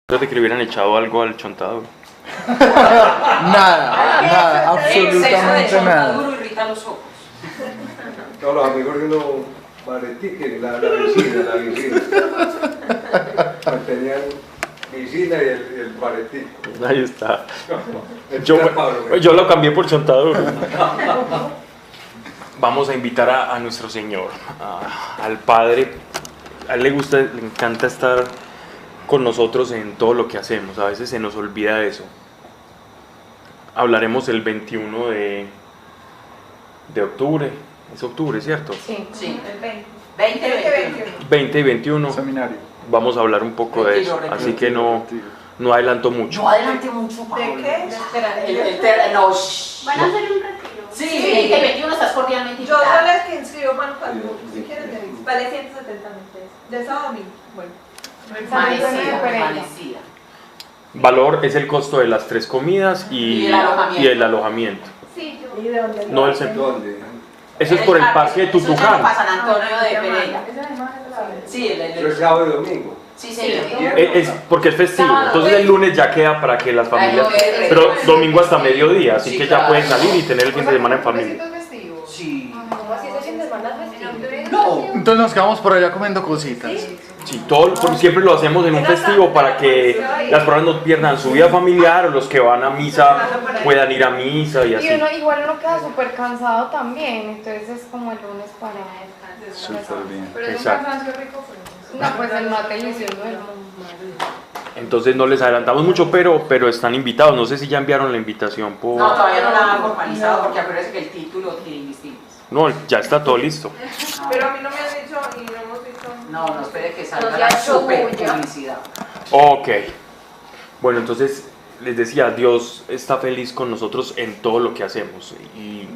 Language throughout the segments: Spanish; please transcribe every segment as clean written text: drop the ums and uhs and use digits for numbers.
De que le hubieran echado algo al chontaduro. Nada, absolutamente nada. Duro irrita los ojos. Todos los amigos de uno Maretique, la vecina. Pues tenían vecina y el Maretique. Ahí está. Yo lo cambié por chontaduro. Vamos a invitar a nuestro Señor, al Padre. A él le encanta estar con nosotros en todo lo que hacemos. A veces se nos olvida eso. Hablaremos el 21 de octubre. Es octubre, ¿cierto? Sí, El 20. 20 y 21. Seminario. Vamos a hablar un poco de eso. Así que no adelanto mucho. No adelante mucho, ¿De Pablo. qué? No, Van a hacer un retiro. Sí, 20 y 21 estás cordialmente Yo soy invitada. la que inscribo manufactura. Si quieren, te digo. Vale 170 meses. De sábado a domingo. Bueno. Amanecida. Valor es el costo de las 3 comidas y el alojamiento. Sí, yo. ¿Y de dónde? No el centro. ¿Dónde? Eso es por el parque de Eso se llama Tutuján. para San Antonio de Pereira. Sí, Yo es sábado y domingo. Sí, señor. Es porque es festivo. Entonces el lunes ya queda para que las familias. Pero domingo hasta mediodía, así Sí, que claro. ya pueden salir y tener el fin de semana en familia. Sí. ¿Cómo así ese fin de semana es festivo? No. Entonces nos quedamos por allá comiendo cositas. Sí, porque siempre lo hacemos en un festivo para que las personas no pierdan su vida familiar o los que van a misa puedan ir a misa y Y así. igual uno queda súper cansado también, entonces es como el lunes para descansar. Súper bien. Pero es un Exacto. cansancio rico, pues. No, pues el más delicioso del mundo. Entonces no les adelantamos mucho, pero están invitados. No sé si ya enviaron la invitación por... No, todavía no la han formalizado porque acuérdense que el título tiene indistintos. No, ya está todo listo. Pero a mí no me han dicho y no hemos visto. No, espere que No salga se la ha hecho super bulla. publicidad. Ok. Bueno, entonces les decía, Dios está feliz con nosotros en todo lo que hacemos y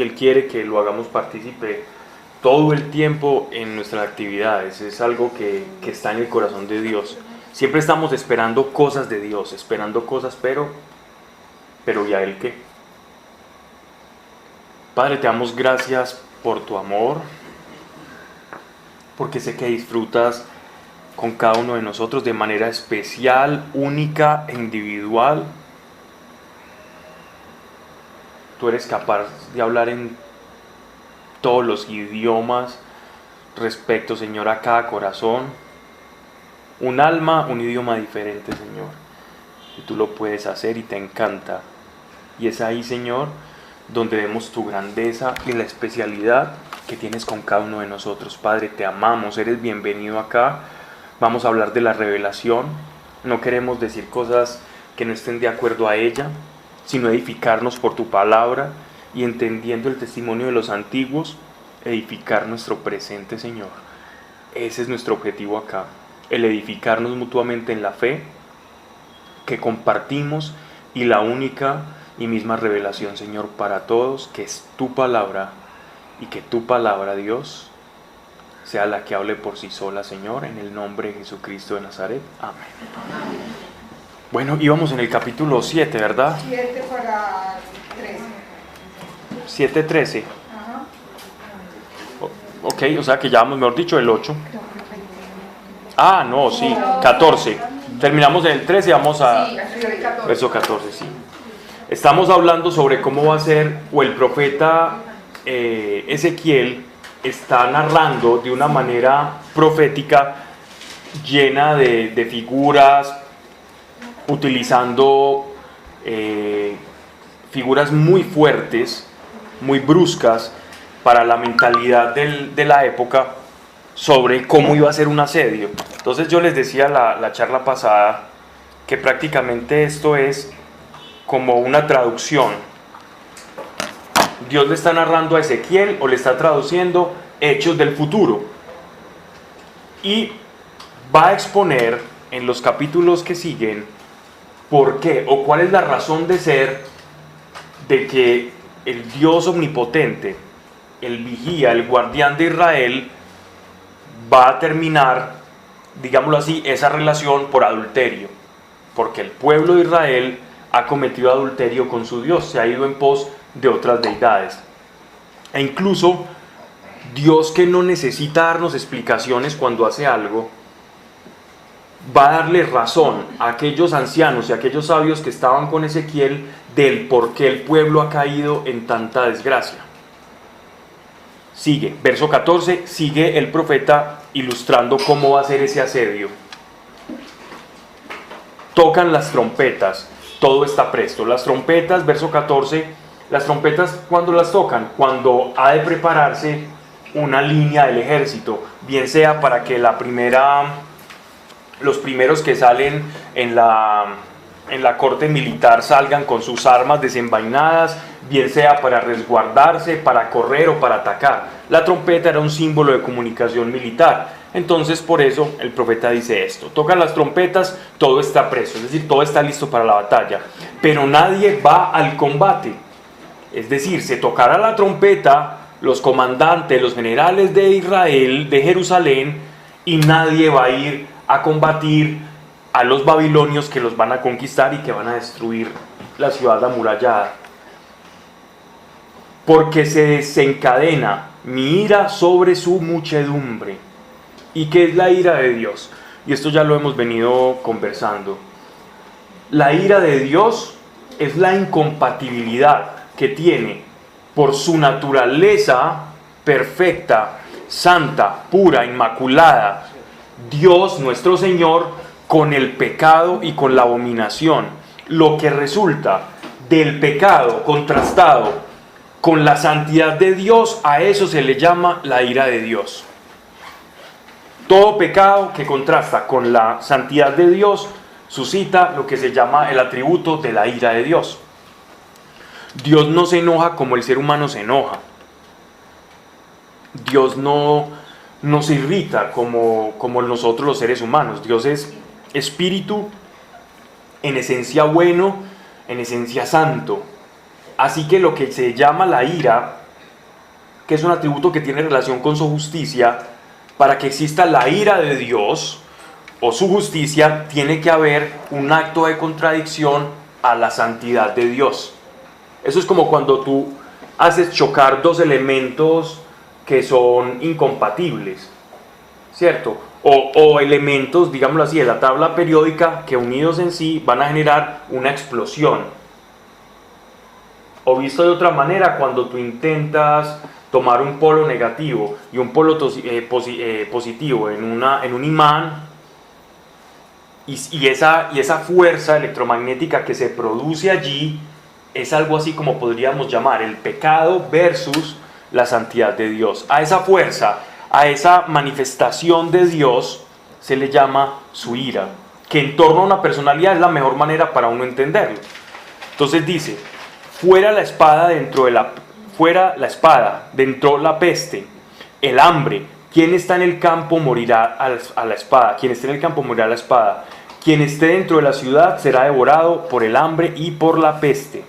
Él quiere que lo hagamos partícipe todo el tiempo en nuestras actividades. Es algo que está en el corazón de Dios. Siempre estamos esperando cosas de Dios, esperando cosas, pero ¿y a Él qué? Padre, te damos gracias por tu amor, porque sé que disfrutas con cada uno de nosotros de manera especial, única e individual. Tú eres capaz de hablar en todos los idiomas respecto, Señor, a cada corazón. Un alma, un idioma diferente, Señor. Y tú lo puedes hacer y te encanta. Y es ahí, Señor, donde vemos tu grandeza y la especialidad que tienes con cada uno de nosotros. Padre, te amamos, eres bienvenido acá. Vamos a hablar de la revelación. No queremos decir cosas que no estén de acuerdo a ella, sino edificarnos por tu palabra y entendiendo el testimonio de los antiguos, edificar nuestro presente, Señor. Ese es nuestro objetivo acá, el edificarnos mutuamente en la fe que compartimos y la única y misma revelación, Señor, para todos, que es tu palabra, y que tu palabra, Dios, sea la que hable por sí sola, Señor, en el nombre de Jesucristo de Nazaret. Amén. Bueno, íbamos en el capítulo 7, ¿verdad? 7 para 13. 7:13. Ajá. Ok, o sea que ya vamos, mejor dicho, el 8. Ah, no, sí, 14. Terminamos en el 13 y vamos a verso 14, sí. Estamos hablando sobre cómo va a ser, o el profeta Ezequiel está narrando de una manera profética llena de figuras, utilizando figuras muy fuertes, muy bruscas para la mentalidad de la época sobre cómo iba a ser un asedio. Entonces yo les decía la charla pasada que prácticamente esto es como una traducción. Dios le está narrando a Ezequiel o le está traduciendo hechos del futuro y va a exponer en los capítulos que siguen por qué o cuál es la razón de ser de que el Dios omnipotente, el vigía, el guardián de Israel, va a terminar, digámoslo así, esa relación por adulterio, porque el pueblo de Israel ha cometido adulterio con su Dios, se ha ido en pos de otras deidades. E incluso Dios, que no necesita darnos explicaciones cuando hace algo, va a darle razón a aquellos ancianos y a aquellos sabios que estaban con Ezequiel del por qué el pueblo ha caído en tanta desgracia. Sigue, verso 14, sigue el profeta ilustrando cómo va a ser ese asedio. Tocan las trompetas, todo está presto. Las trompetas, verso 14, las trompetas, ¿cuándo las tocan? Cuando ha de prepararse una línea del ejército, bien sea para que los primeros que salen en la corte militar salgan con sus armas desenvainadas, bien sea para resguardarse, para correr o para atacar. La trompeta era un símbolo de comunicación militar. Entonces por eso el profeta dice esto: tocan las trompetas, todo está presto, es decir, todo está listo para la batalla, pero nadie va al combate. Es decir, se tocará la trompeta, los comandantes, los generales de Israel, de Jerusalén, y nadie va a ir a combatir a los babilonios que los van a conquistar y que van a destruir la ciudad amurallada. Porque se desencadena mi ira sobre su muchedumbre. ¿Y qué es la ira de Dios? Y esto ya lo hemos venido conversando. La ira de Dios es la incompatibilidad que tiene por su naturaleza perfecta, santa, pura, inmaculada, Dios nuestro Señor, con el pecado y con la abominación. Lo que resulta del pecado contrastado con la santidad de Dios, a eso se le llama la ira de Dios. Todo pecado que contrasta con la santidad de Dios suscita lo que se llama el atributo de la ira de Dios. Dios no se enoja como el ser humano se enoja. Dios no se irrita como nosotros los seres humanos. Dios es espíritu, en esencia bueno, en esencia santo. Así que lo que se llama la ira, que es un atributo que tiene relación con su justicia, para que exista la ira de Dios o su justicia, tiene que haber un acto de contradicción a la santidad de Dios. Eso es como cuando tú haces chocar dos elementos que son incompatibles, ¿cierto? O elementos, digámoslo así, de la tabla periódica que unidos en sí van a generar una explosión. O visto de otra manera, cuando tú intentas tomar un polo negativo y un polo positivo en un imán, y esa fuerza electromagnética que se produce allí es algo así como podríamos llamar el pecado versus la santidad de Dios. A esa fuerza, a esa manifestación de Dios se le llama su ira, que en torno a una personalidad es la mejor manera para uno entenderlo. Entonces dice: fuera la espada, dentro la peste, el hambre. Quien está en el campo morirá a la espada. Quien esté en el campo morirá a la espada. Quien esté dentro de la ciudad será devorado por el hambre y por la peste.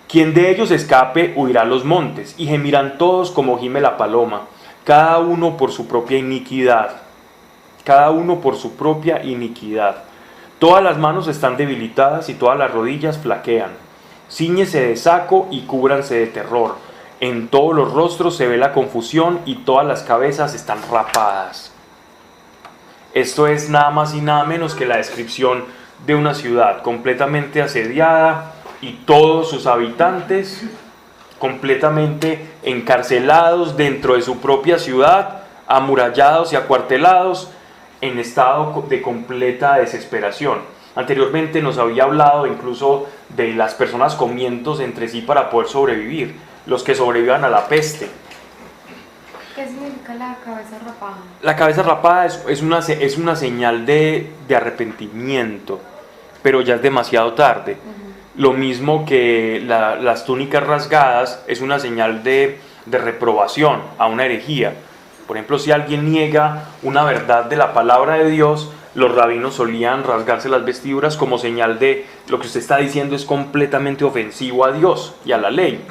Quien de ellos escape huirá a los montes, y gemirán todos como gime la paloma, cada uno por su propia iniquidad. Cada uno por su propia iniquidad. Todas las manos están debilitadas y todas las rodillas flaquean. Cíñese de saco y cúbranse de terror. En todos los rostros se ve la confusión y todas las cabezas están rapadas. Esto es nada más y nada menos que la descripción de una ciudad completamente asediada y todos sus habitantes completamente encarcelados dentro de su propia ciudad, amurallados y acuartelados en estado de completa desesperación. Anteriormente nos había hablado incluso de las personas comiéndose entre sí para poder sobrevivir, los que sobrevivan a la peste. ¿Qué significa la cabeza rapada? La cabeza rapada es una señal de arrepentimiento, pero ya es demasiado tarde. Lo mismo que las túnicas rasgadas es una señal de reprobación a una herejía. Por ejemplo, si alguien niega una verdad de la palabra de Dios, los rabinos solían rasgarse las vestiduras como señal de lo que usted está diciendo es completamente ofensivo a Dios y a la ley.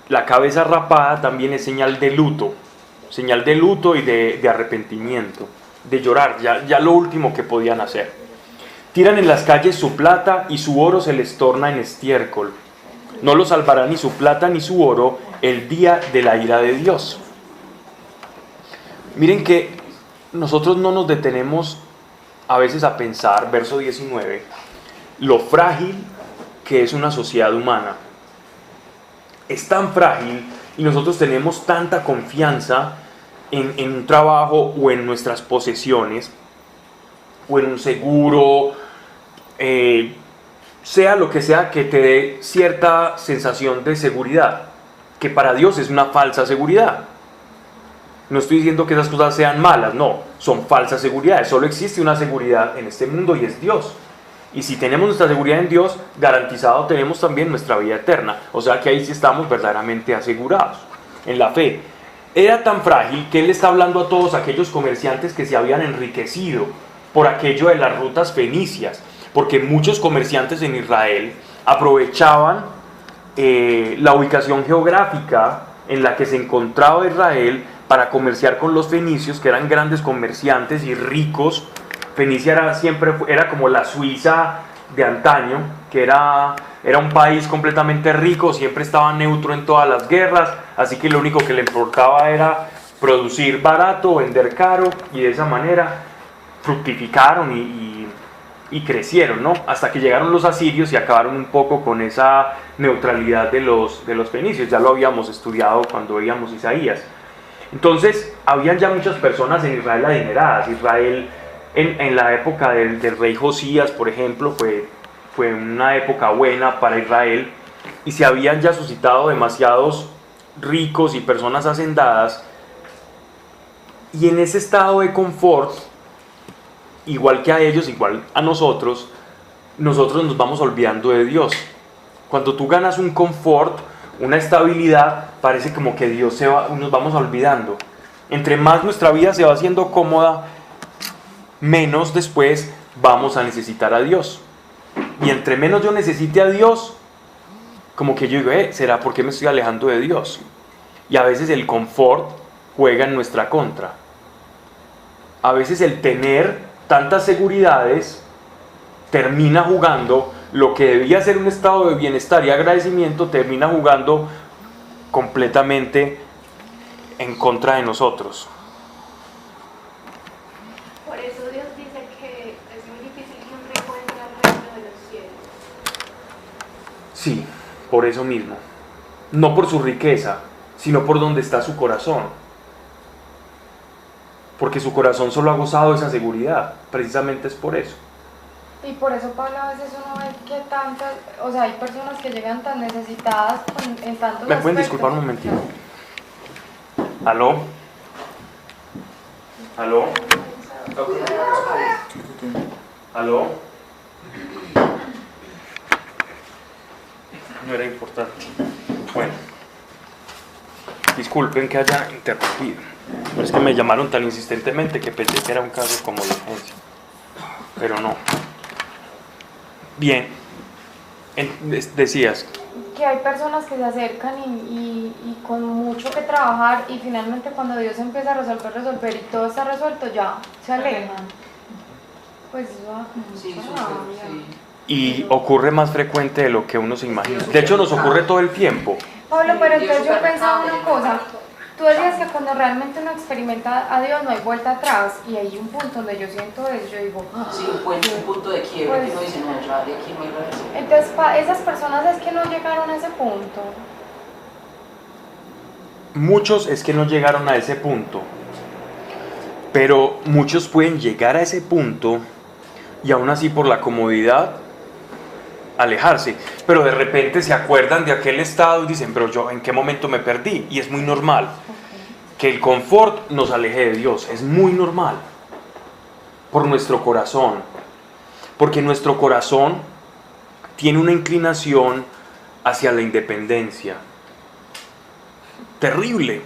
La cabeza rapada también es señal de luto y de arrepentimiento, de llorar, ya lo último que podían hacer. Tiran en las calles su plata y su oro se les torna en estiércol. No lo salvará ni su plata ni su oro el día de la ira de Dios. Miren que nosotros no nos detenemos a veces a pensar, verso 19, lo frágil que es una sociedad humana. Es tan frágil y nosotros tenemos tanta confianza en un trabajo o en nuestras posesiones o en un seguro, sea lo que sea que te dé cierta sensación de seguridad, que para Dios es una falsa seguridad. No estoy diciendo que esas cosas sean malas, no, son falsas seguridades. Solo existe una seguridad en este mundo y es Dios. Y si tenemos nuestra seguridad en Dios, garantizado tenemos también nuestra vida eterna. O sea que ahí sí estamos verdaderamente asegurados en la fe. Era tan frágil que él está hablando a todos aquellos comerciantes que se habían enriquecido por aquello de las rutas fenicias, porque muchos comerciantes en Israel aprovechaban la ubicación geográfica en la que se encontraba Israel para comerciar con los fenicios, que eran grandes comerciantes y ricos. Fenicia siempre era como la Suiza de antaño, que era un país completamente rico, siempre estaba neutro en todas las guerras, así que lo único que le importaba era producir barato, vender caro, y de esa manera fructificaron y crecieron, ¿no? Hasta que llegaron los asirios y acabaron un poco con esa neutralidad de los fenicios. Ya lo habíamos estudiado cuando veíamos Isaías. Entonces, habían ya muchas personas en Israel adineradas. Israel, en la época del rey Josías, por ejemplo, fue una época buena para Israel, y se habían ya suscitado demasiados ricos y personas hacendadas, y en ese estado de confort, igual que a ellos, igual a nosotros nos vamos olvidando de Dios. Cuando tú ganas un confort, una estabilidad, parece como que Dios nos vamos olvidando. Entre más nuestra vida se va haciendo cómoda, menos después vamos a necesitar a Dios. Y entre menos yo necesite a Dios, como que yo digo, ¿será por qué me estoy alejando de Dios? Y a veces el confort juega en nuestra contra. A veces el tener tantas seguridades termina jugando lo que debía ser un estado de bienestar y agradecimiento, termina jugando completamente en contra de nosotros. Por eso Dios dice que es muy difícil que un rico entre al reino de los cielos. Sí, por eso mismo. No por su riqueza, sino por donde está su corazón. Porque su corazón solo ha gozado de esa seguridad. Precisamente es por eso. Y por eso, Pablo, a veces uno ve que tantas, o sea, hay personas que llegan tan necesitadas en tantos ¿Me pueden aspectos. disculpar un momentito? ¿Aló? ¿Aló? ¿Aló? No era importante. Bueno, disculpen que haya interrumpido, pero es que me llamaron tan insistentemente que pensé que era un caso como de urgencia, pero no. Bien, decías. Que hay personas que se acercan y con mucho que trabajar, y finalmente cuando Dios empieza a resolver y todo está resuelto, ya se alejan. Pues eso da como Sí, mucha súper, rabia. sí. Y ocurre más frecuente de lo que uno se imagina. De hecho, nos ocurre todo el tiempo. Pablo, pero Sí, entonces yo súper. pensaba una cosa. Tú decías que cuando realmente uno experimenta a Dios no hay vuelta atrás, y hay un punto donde yo siento eso, yo digo, Sí, un punto de quiebre que uno dice, no, ya de aquí no hay reverso. entonces esas personas es que no llegaron a ese punto. Muchos es que no llegaron a ese punto, pero muchos pueden llegar a ese punto y aún así por la comodidad alejarse, pero de repente se acuerdan de aquel estado y dicen, pero yo en qué momento me perdí, y es muy normal que el confort nos aleje de Dios, es muy normal, por nuestro corazón, porque nuestro corazón tiene una inclinación hacia la independencia, terrible.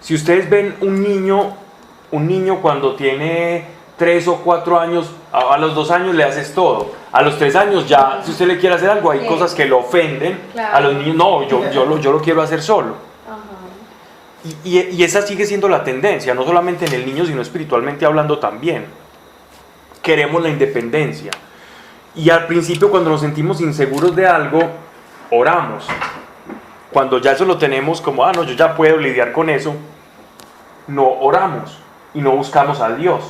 Si ustedes ven un niño cuando tiene 3 o 4 años, a los 2 años le haces todo. A los 3 años ya, si usted le quiere hacer algo, hay cosas que lo ofenden. Claro. A los niños, no, yo lo quiero hacer solo. Ajá. Y esa sigue siendo la tendencia, no solamente en el niño, sino espiritualmente hablando también. Queremos la independencia. Y al principio, cuando nos sentimos inseguros de algo, oramos. Cuando ya eso lo tenemos como, no, yo ya puedo lidiar con eso, no oramos y no buscamos a Dios.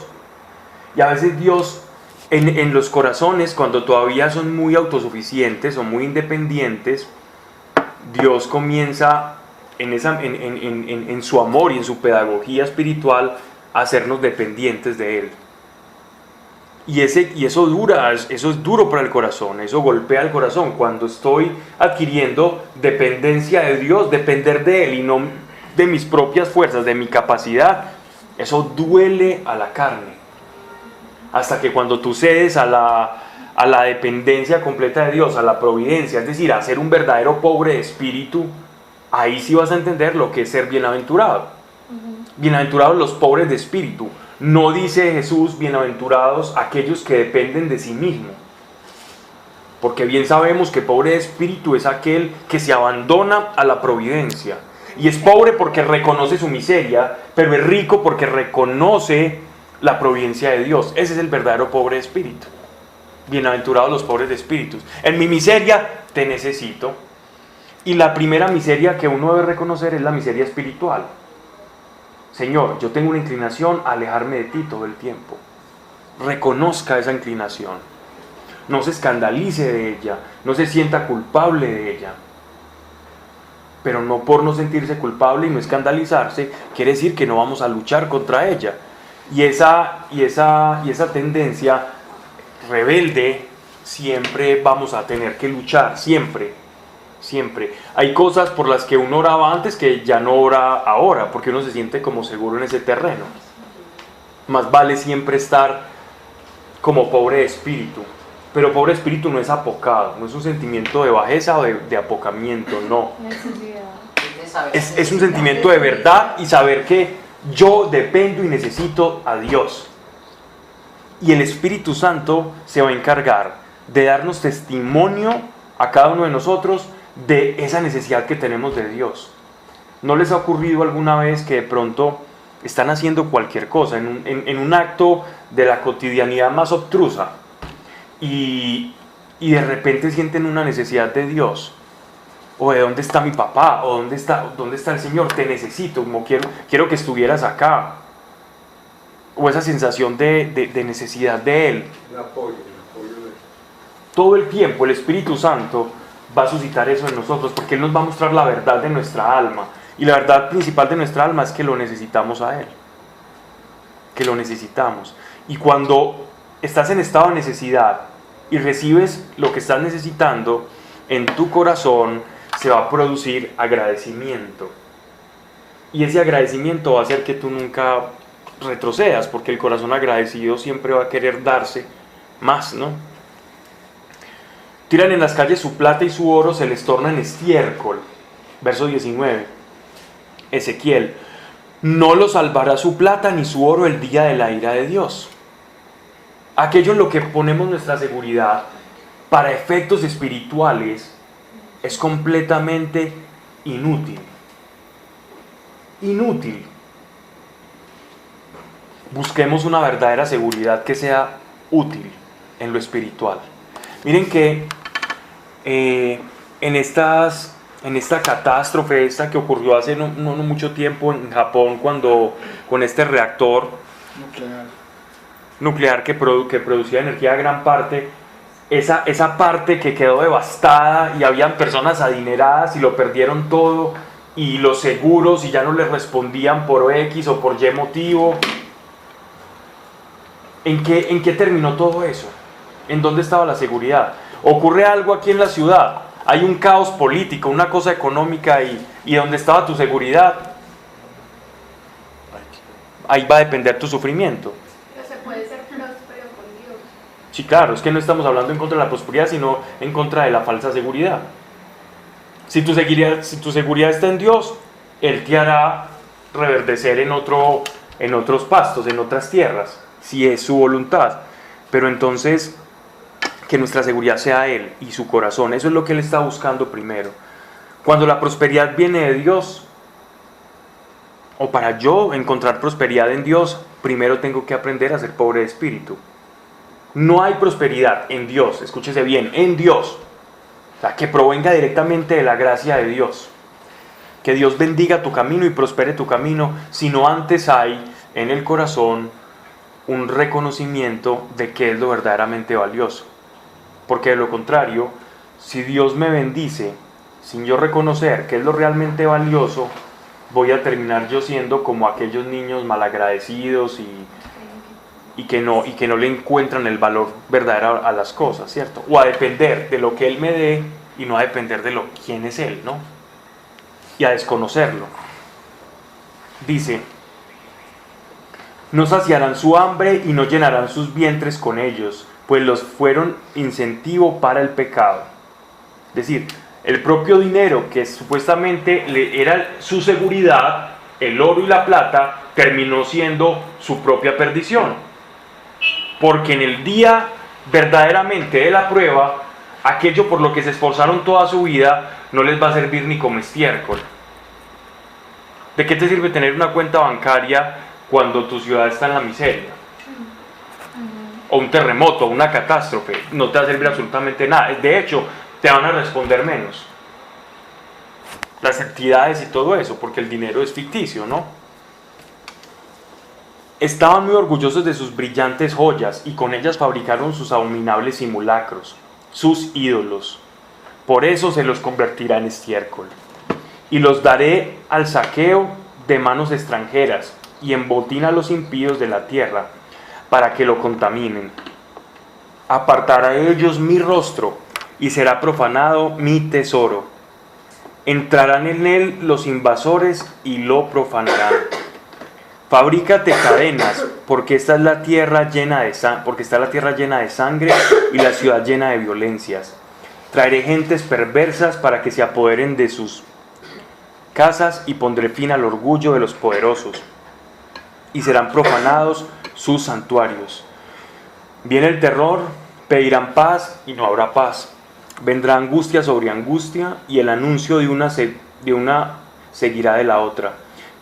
Y a veces Dios, en los corazones, cuando todavía son muy autosuficientes o muy independientes, Dios comienza en su amor y en su pedagogía espiritual a hacernos dependientes de Él. Y eso es duro para el corazón, eso golpea el corazón. Cuando estoy adquiriendo dependencia de Dios, depender de Él y no de mis propias fuerzas, de mi capacidad, eso duele a la carne. Hasta que cuando tú cedes a la dependencia completa de Dios, a la providencia, es decir, a ser un verdadero pobre de espíritu, ahí sí vas a entender lo que es ser bienaventurado. Bienaventurados los pobres de espíritu. No dice Jesús, bienaventurados aquellos que dependen de sí mismos. Porque bien sabemos que pobre de espíritu es aquel que se abandona a la providencia. Y es pobre porque reconoce su miseria, pero es rico porque reconoce la providencia de Dios. Ese es el verdadero pobre de espíritu. Bienaventurados los pobres de espíritu. En mi miseria te necesito. Y la primera miseria que uno debe reconocer es la miseria espiritual. Señor, yo tengo una inclinación a alejarme de ti todo el tiempo. Reconozca esa inclinación. No se escandalice de ella, no se sienta culpable de ella. Pero no por no sentirse culpable y no escandalizarse, quiere decir que no vamos a luchar contra ella. Y esa tendencia rebelde siempre vamos a tener que luchar, siempre. Hay cosas por las que uno oraba antes que ya no ora ahora, porque uno se siente como seguro en ese terreno. Más vale siempre estar como pobre de espíritu. Pero pobre de espíritu no es apocado, no es un sentimiento de bajeza o de apocamiento, no. Es un sentimiento de verdad y saber que yo dependo y necesito a Dios. Y el Espíritu Santo se va a encargar de darnos testimonio a cada uno de nosotros de esa necesidad que tenemos de Dios. ¿No les ha ocurrido alguna vez que de pronto están haciendo cualquier cosa, en un acto de la cotidianidad más obtrusa, y de repente sienten una necesidad de Dios? O de dónde está mi papá, o dónde está el Señor, te necesito, como quiero que estuvieras acá. O esa sensación de necesidad de Él. El apoyo de Todo el tiempo el Espíritu Santo va a suscitar eso en nosotros, porque Él nos va a mostrar la verdad de nuestra alma. Y la verdad principal de nuestra alma es que lo necesitamos a Él. Que lo necesitamos. Y cuando estás en estado de necesidad y recibes lo que estás necesitando, en tu corazón se va a producir agradecimiento. Y ese agradecimiento va a hacer que tú nunca retrocedas, porque el corazón agradecido siempre va a querer darse más, ¿no? Tiran en las calles su plata y su oro, se les torna en estiércol. Verso 19. Ezequiel: no lo salvará su plata ni su oro el día de la ira de Dios. Aquello en lo que ponemos nuestra seguridad para efectos espirituales es completamente inútil. Inútil. Busquemos una verdadera seguridad que sea útil en lo espiritual. Miren que en esta catástrofe que ocurrió hace no mucho tiempo en Japón, con este reactor nuclear que producía energía a gran parte, esa parte que quedó devastada y habían personas adineradas y lo perdieron todo, y los seguros y ya no les respondían por X o por Y motivo. ¿En qué terminó todo eso? ¿En dónde estaba la seguridad? Ocurre algo aquí en la ciudad, hay un caos político, una cosa económica, y ¿dónde estaba tu seguridad? Ahí va a depender tu sufrimiento. Pero se puede ser próspero con Dios. Sí, claro, es que no estamos hablando en contra de la prosperidad, sino en contra de la falsa seguridad. Si tu seguridad está en Dios, Él te hará reverdecer en otros pastos, en otras tierras, si es su voluntad. Pero entonces, que nuestra seguridad sea Él y su corazón. Eso es lo que Él está buscando primero. Cuando la prosperidad viene de Dios, o para yo encontrar prosperidad en Dios, primero tengo que aprender a ser pobre de espíritu. No hay prosperidad en Dios, escúchese bien, en Dios, o sea, que provenga directamente de la gracia de Dios. Que Dios bendiga tu camino y prospere tu camino, sino antes hay en el corazón un reconocimiento de qué es lo verdaderamente valioso. Porque de lo contrario, si Dios me bendice sin yo reconocer qué es lo realmente valioso, voy a terminar yo siendo como aquellos niños malagradecidos y que no le encuentran el valor verdadero a las cosas, ¿cierto? O a depender de lo que Él me dé y no a depender de quién es Él, ¿no? Y a desconocerlo. Dice: no saciarán su hambre y no llenarán sus vientres con ellos, pues los fueron incentivo para el pecado. Es decir, el propio dinero que supuestamente era su seguridad, el oro y la plata, terminó siendo su propia perdición. Porque en el día verdaderamente de la prueba, aquello por lo que se esforzaron toda su vida no les va a servir ni como estiércol. ¿De qué te sirve tener una cuenta bancaria cuando tu ciudad está en la miseria? O un terremoto, o una catástrofe, no te va a servir absolutamente nada. De hecho, te van a responder menos las entidades y todo eso, porque el dinero es ficticio, ¿no? Estaban muy orgullosos de sus brillantes joyas y con ellas fabricaron sus abominables simulacros, sus ídolos. Por eso se los convertirá en estiércol. Y los daré al saqueo de manos extranjeras y en botín a los impíos de la tierra, para que lo contaminen. Apartará de ellos mi rostro y será profanado mi tesoro. Entrarán en él los invasores y lo profanarán. Fabrícate cadenas, porque esta es la tierra llena de porque está la tierra llena de sangre y la ciudad llena de violencias. Traeré gentes perversas para que se apoderen de sus casas y pondré fin al orgullo de los poderosos. Y serán profanados sus santuarios. Viene el terror, pedirán paz y no habrá paz. Vendrá angustia sobre angustia y el anuncio de una seguirá de la otra.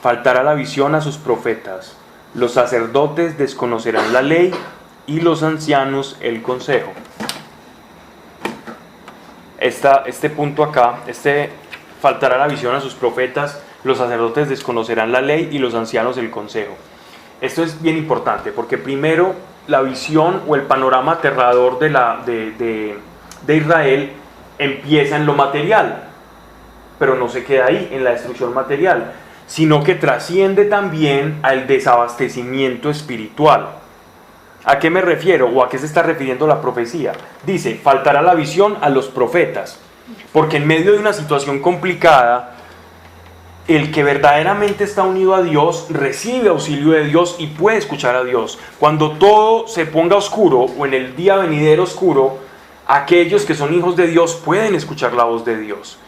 Faltará la visión a sus profetas. Los sacerdotes desconocerán la ley y los ancianos el consejo. Este punto acá, faltará la visión a sus profetas, los sacerdotes desconocerán la ley y los ancianos el consejo. Esto es bien importante porque primero la visión o el panorama aterrador de Israel empieza en lo material, pero no se queda ahí, en la destrucción material, sino que trasciende también al desabastecimiento espiritual. ¿A qué me refiero o a qué se está refiriendo la profecía? Dice, faltará la visión a los profetas, porque en medio de una situación complicada, el que verdaderamente está unido a Dios recibe auxilio de Dios y puede escuchar a Dios. Cuando todo se ponga oscuro o en el día venidero oscuro, aquellos que son hijos de Dios pueden escuchar la voz de Dios.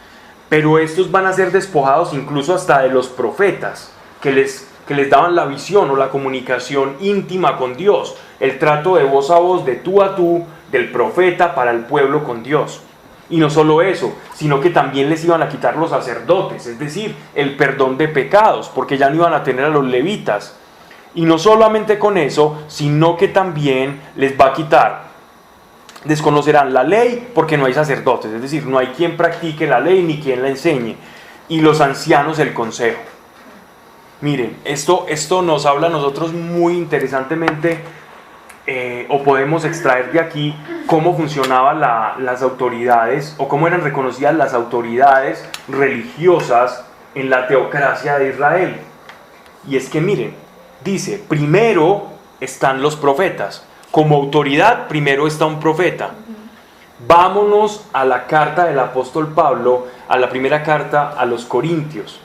Pero estos van a ser despojados incluso hasta de los profetas que les daban la visión o la comunicación íntima con Dios, el trato de voz a voz, de tú a tú, del profeta para el pueblo con Dios. Y no solo eso, sino que también les iban a quitar los sacerdotes, es decir, el perdón de pecados, porque ya no iban a tener a los levitas. Y no solamente con eso, sino que también les va a quitar, desconocerán la ley porque no hay sacerdotes, es decir, no hay quien practique la ley ni quien la enseñe. Y los ancianos el consejo. Miren, esto nos habla a nosotros muy interesantemente, o podemos extraer de aquí cómo funcionaban las autoridades o cómo eran reconocidas las autoridades religiosas en la teocracia de Israel. Y es que miren, dice, primero están los profetas. Como autoridad, primero está un profeta. Vámonos a la carta del apóstol Pablo, a la primera carta a los Corintios,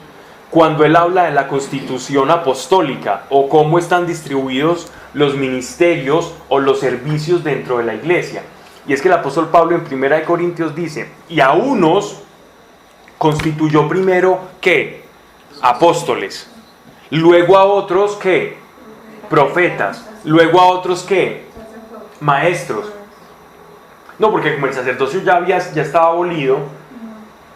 cuando él habla de la constitución apostólica o cómo están distribuidos los ministerios o los servicios dentro de la iglesia. Y es que el apóstol Pablo en 1 Corintios dice, y a unos constituyó primero, ¿qué? Apóstoles. Luego a otros, ¿qué? Profetas. Luego a otros, ¿qué? Maestros. No, porque como el sacerdocio ya estaba abolido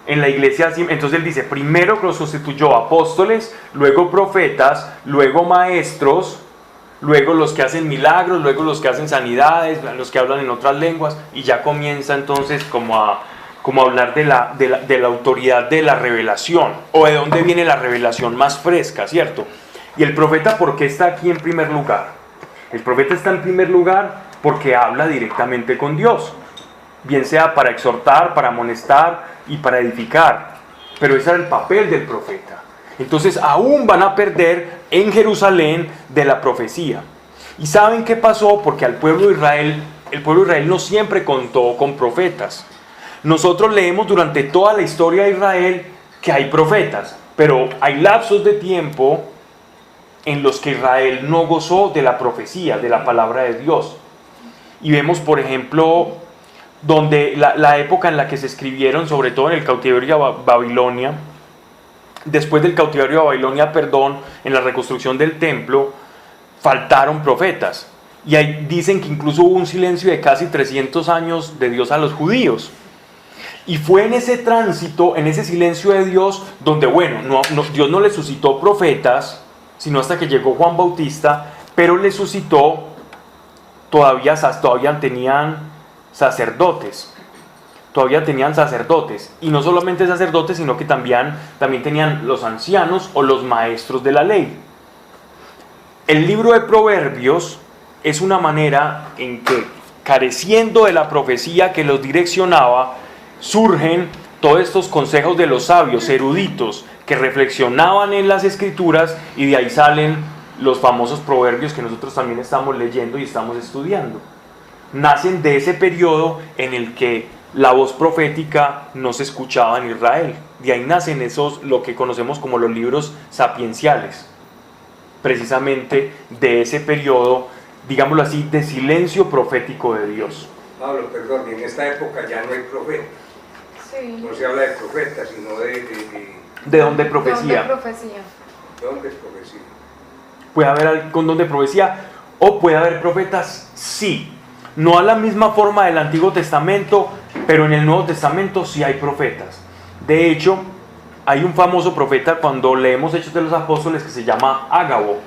en la iglesia, entonces él dice, primero los constituyó apóstoles, luego profetas, luego maestros, luego los que hacen milagros, luego los que hacen sanidades, los que hablan en otras lenguas, y ya comienza entonces como a hablar de la autoridad de la revelación, o de dónde viene la revelación más fresca, ¿cierto? Y el profeta, ¿por qué está aquí en primer lugar? El profeta está en primer lugar porque habla directamente con Dios, bien sea para exhortar, para amonestar y para edificar. Pero ese era el papel del profeta. Entonces aún van a perder en Jerusalén de la profecía. ¿Y saben qué pasó? Porque al pueblo de Israel, el pueblo de Israel no siempre contó con profetas. Nosotros leemos durante toda la historia de Israel que hay profetas, pero hay lapsos de tiempo en los que Israel no gozó de la profecía, de la palabra de Dios. Y vemos, por ejemplo, donde la época en la que se escribieron, sobre todo en el cautiverio de Babilonia, después del cautiverio de Babilonia, en la reconstrucción del templo, faltaron profetas. Y ahí dicen que incluso hubo un silencio de casi 300 años de Dios a los judíos. Y fue en ese tránsito, en ese silencio de Dios, donde, Dios no le suscitó profetas, sino hasta que llegó Juan Bautista, pero le suscitó, todavía tenían sacerdotes. Y no solamente sacerdotes, sino que también tenían los ancianos o los maestros de la ley. El libro de Proverbios es una manera en que, careciendo de la profecía que los direccionaba, surgen todos estos consejos de los sabios, eruditos, que reflexionaban en las escrituras, y de ahí salen los famosos proverbios que nosotros también estamos leyendo y estamos estudiando. Nacen de ese periodo en el que la voz profética no se escuchaba en Israel. De ahí nacen lo que conocemos como los libros sapienciales, precisamente de ese periodo, digámoslo así, de silencio profético de Dios. Pablo, perdón, en esta época ya no hay profeta. Sí. No se habla de profeta, sino ¿De dónde profecía? ¿Dónde profecía? ¿de dónde es profecía? ¿Puede haber con don de profecía? ¿O puede haber profetas? Sí. No a la misma forma del Antiguo Testamento, pero en el Nuevo Testamento sí hay profetas. De hecho, hay un famoso profeta cuando leemos Hechos de los Apóstoles que se llama Ágabo.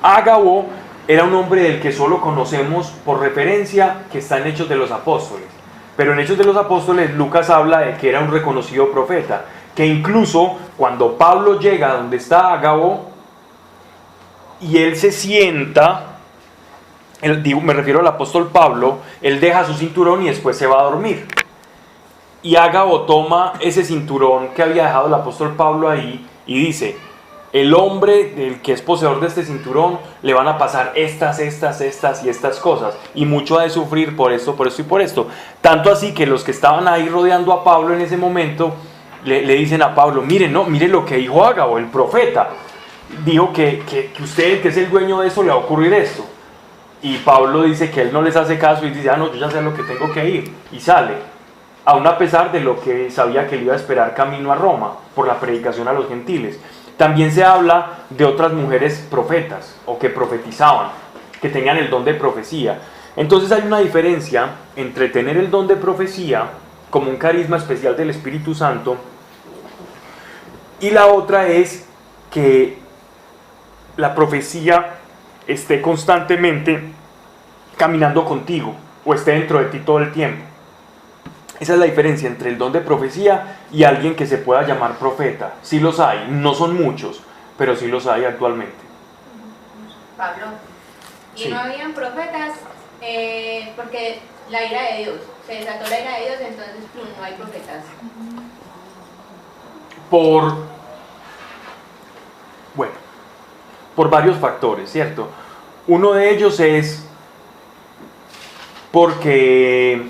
Ágabo era un hombre del que solo conocemos por referencia que está en Hechos de los Apóstoles. Pero en Hechos de los Apóstoles Lucas habla de que era un reconocido profeta, que incluso cuando Pablo llega donde está Ágabo y él se sienta, me refiero al apóstol Pablo, él deja su cinturón y después se va a dormir. Y Ágabo toma ese cinturón que había dejado el apóstol Pablo ahí y dice: el hombre del que es poseedor de este cinturón le van a pasar estas y estas cosas, y mucho ha de sufrir por esto y por esto. Tanto así que los que estaban ahí rodeando a Pablo en ese momento le dicen a Pablo: mire lo que dijo Ágabo, el profeta. Dijo que usted, que es el dueño de eso, le va a ocurrir esto. Y Pablo dice que él no les hace caso y dice: no, yo ya sé lo que tengo que ir. Y sale, aún a pesar de lo que sabía que le iba a esperar camino a Roma por la predicación a los gentiles. También se habla de otras mujeres profetas o que profetizaban, que tenían el don de profecía. Entonces hay una diferencia entre tener el don de profecía como un carisma especial del Espíritu Santo, y la otra es que la profecía esté constantemente caminando contigo o esté dentro de ti todo el tiempo. Esa es la diferencia entre el don de profecía y alguien que se pueda llamar profeta. Sí los hay, no son muchos, pero sí los hay actualmente. Pablo, y Sí. no habían profetas porque la ira de Dios, se desató la ira de Dios, entonces no hay profetas. Por varios factores, ¿cierto? Uno de ellos es porque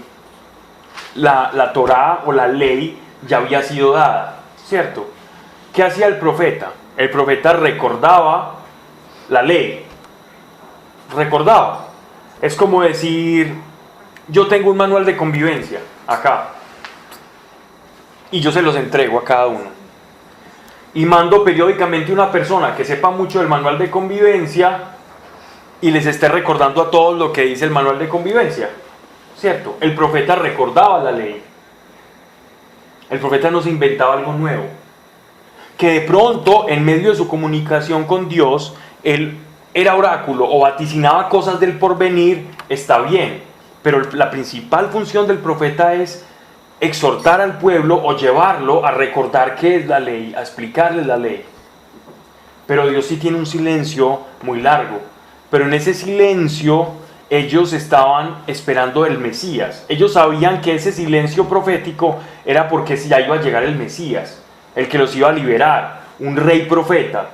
la Torá o la ley ya había sido dada, ¿cierto? ¿Qué hacía el profeta? El profeta recordaba la ley. Recordaba. Es como decir: yo tengo un manual de convivencia acá y yo se los entrego a cada uno. Y mando periódicamente una persona que sepa mucho del manual de convivencia y les esté recordando a todos lo que dice el manual de convivencia, ¿cierto? El profeta recordaba la ley. El profeta no se inventaba algo nuevo. Que de pronto, en medio de su comunicación con Dios, él era oráculo o vaticinaba cosas del porvenir, está bien. Pero la principal función del profeta es exhortar al pueblo o llevarlo a recordar qué es la ley, a explicarles la ley. Pero Dios sí tiene un silencio muy largo. pero en ese silencio ellos estaban esperando el Mesías. Ellos sabían que ese silencio profético era porque ya iba a llegar el Mesías, el que los iba a liberar, un rey profeta.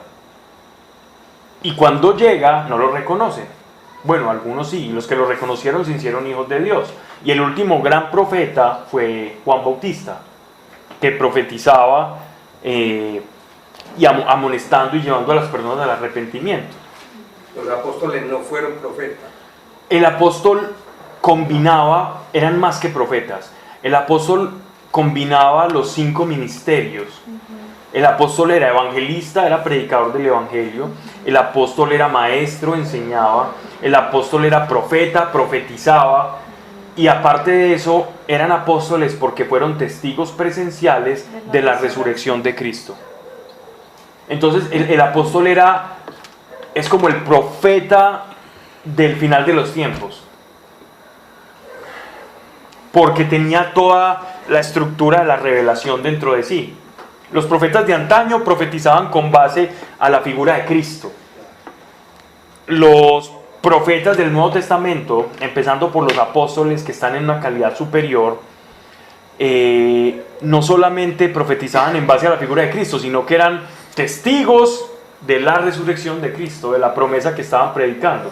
Y cuando llega, no lo reconocen. Bueno, algunos sí, los que lo reconocieron se hicieron hijos de Dios. Y el último gran profeta fue Juan Bautista, que profetizaba y amonestando y llevando a las personas al arrepentimiento. Los apóstoles no fueron profetas. El apóstol combinaba, eran más que profetas, el apóstol combinaba los 5 ministerios. El apóstol era evangelista, era predicador del evangelio. El apóstol era maestro, enseñaba. El apóstol era profeta, profetizaba. Y aparte de eso, eran apóstoles porque fueron testigos presenciales de la resurrección de Cristo. Entonces, el apóstol es como el profeta del final de los tiempos. Porque tenía toda la estructura de la revelación dentro de sí. Los profetas de antaño profetizaban con base a la figura de Cristo. Los profetas del Nuevo Testamento, empezando por los apóstoles que están en una calidad superior, no solamente profetizaban en base a la figura de Cristo, sino que eran testigos de la resurrección de Cristo, de la promesa que estaban predicando.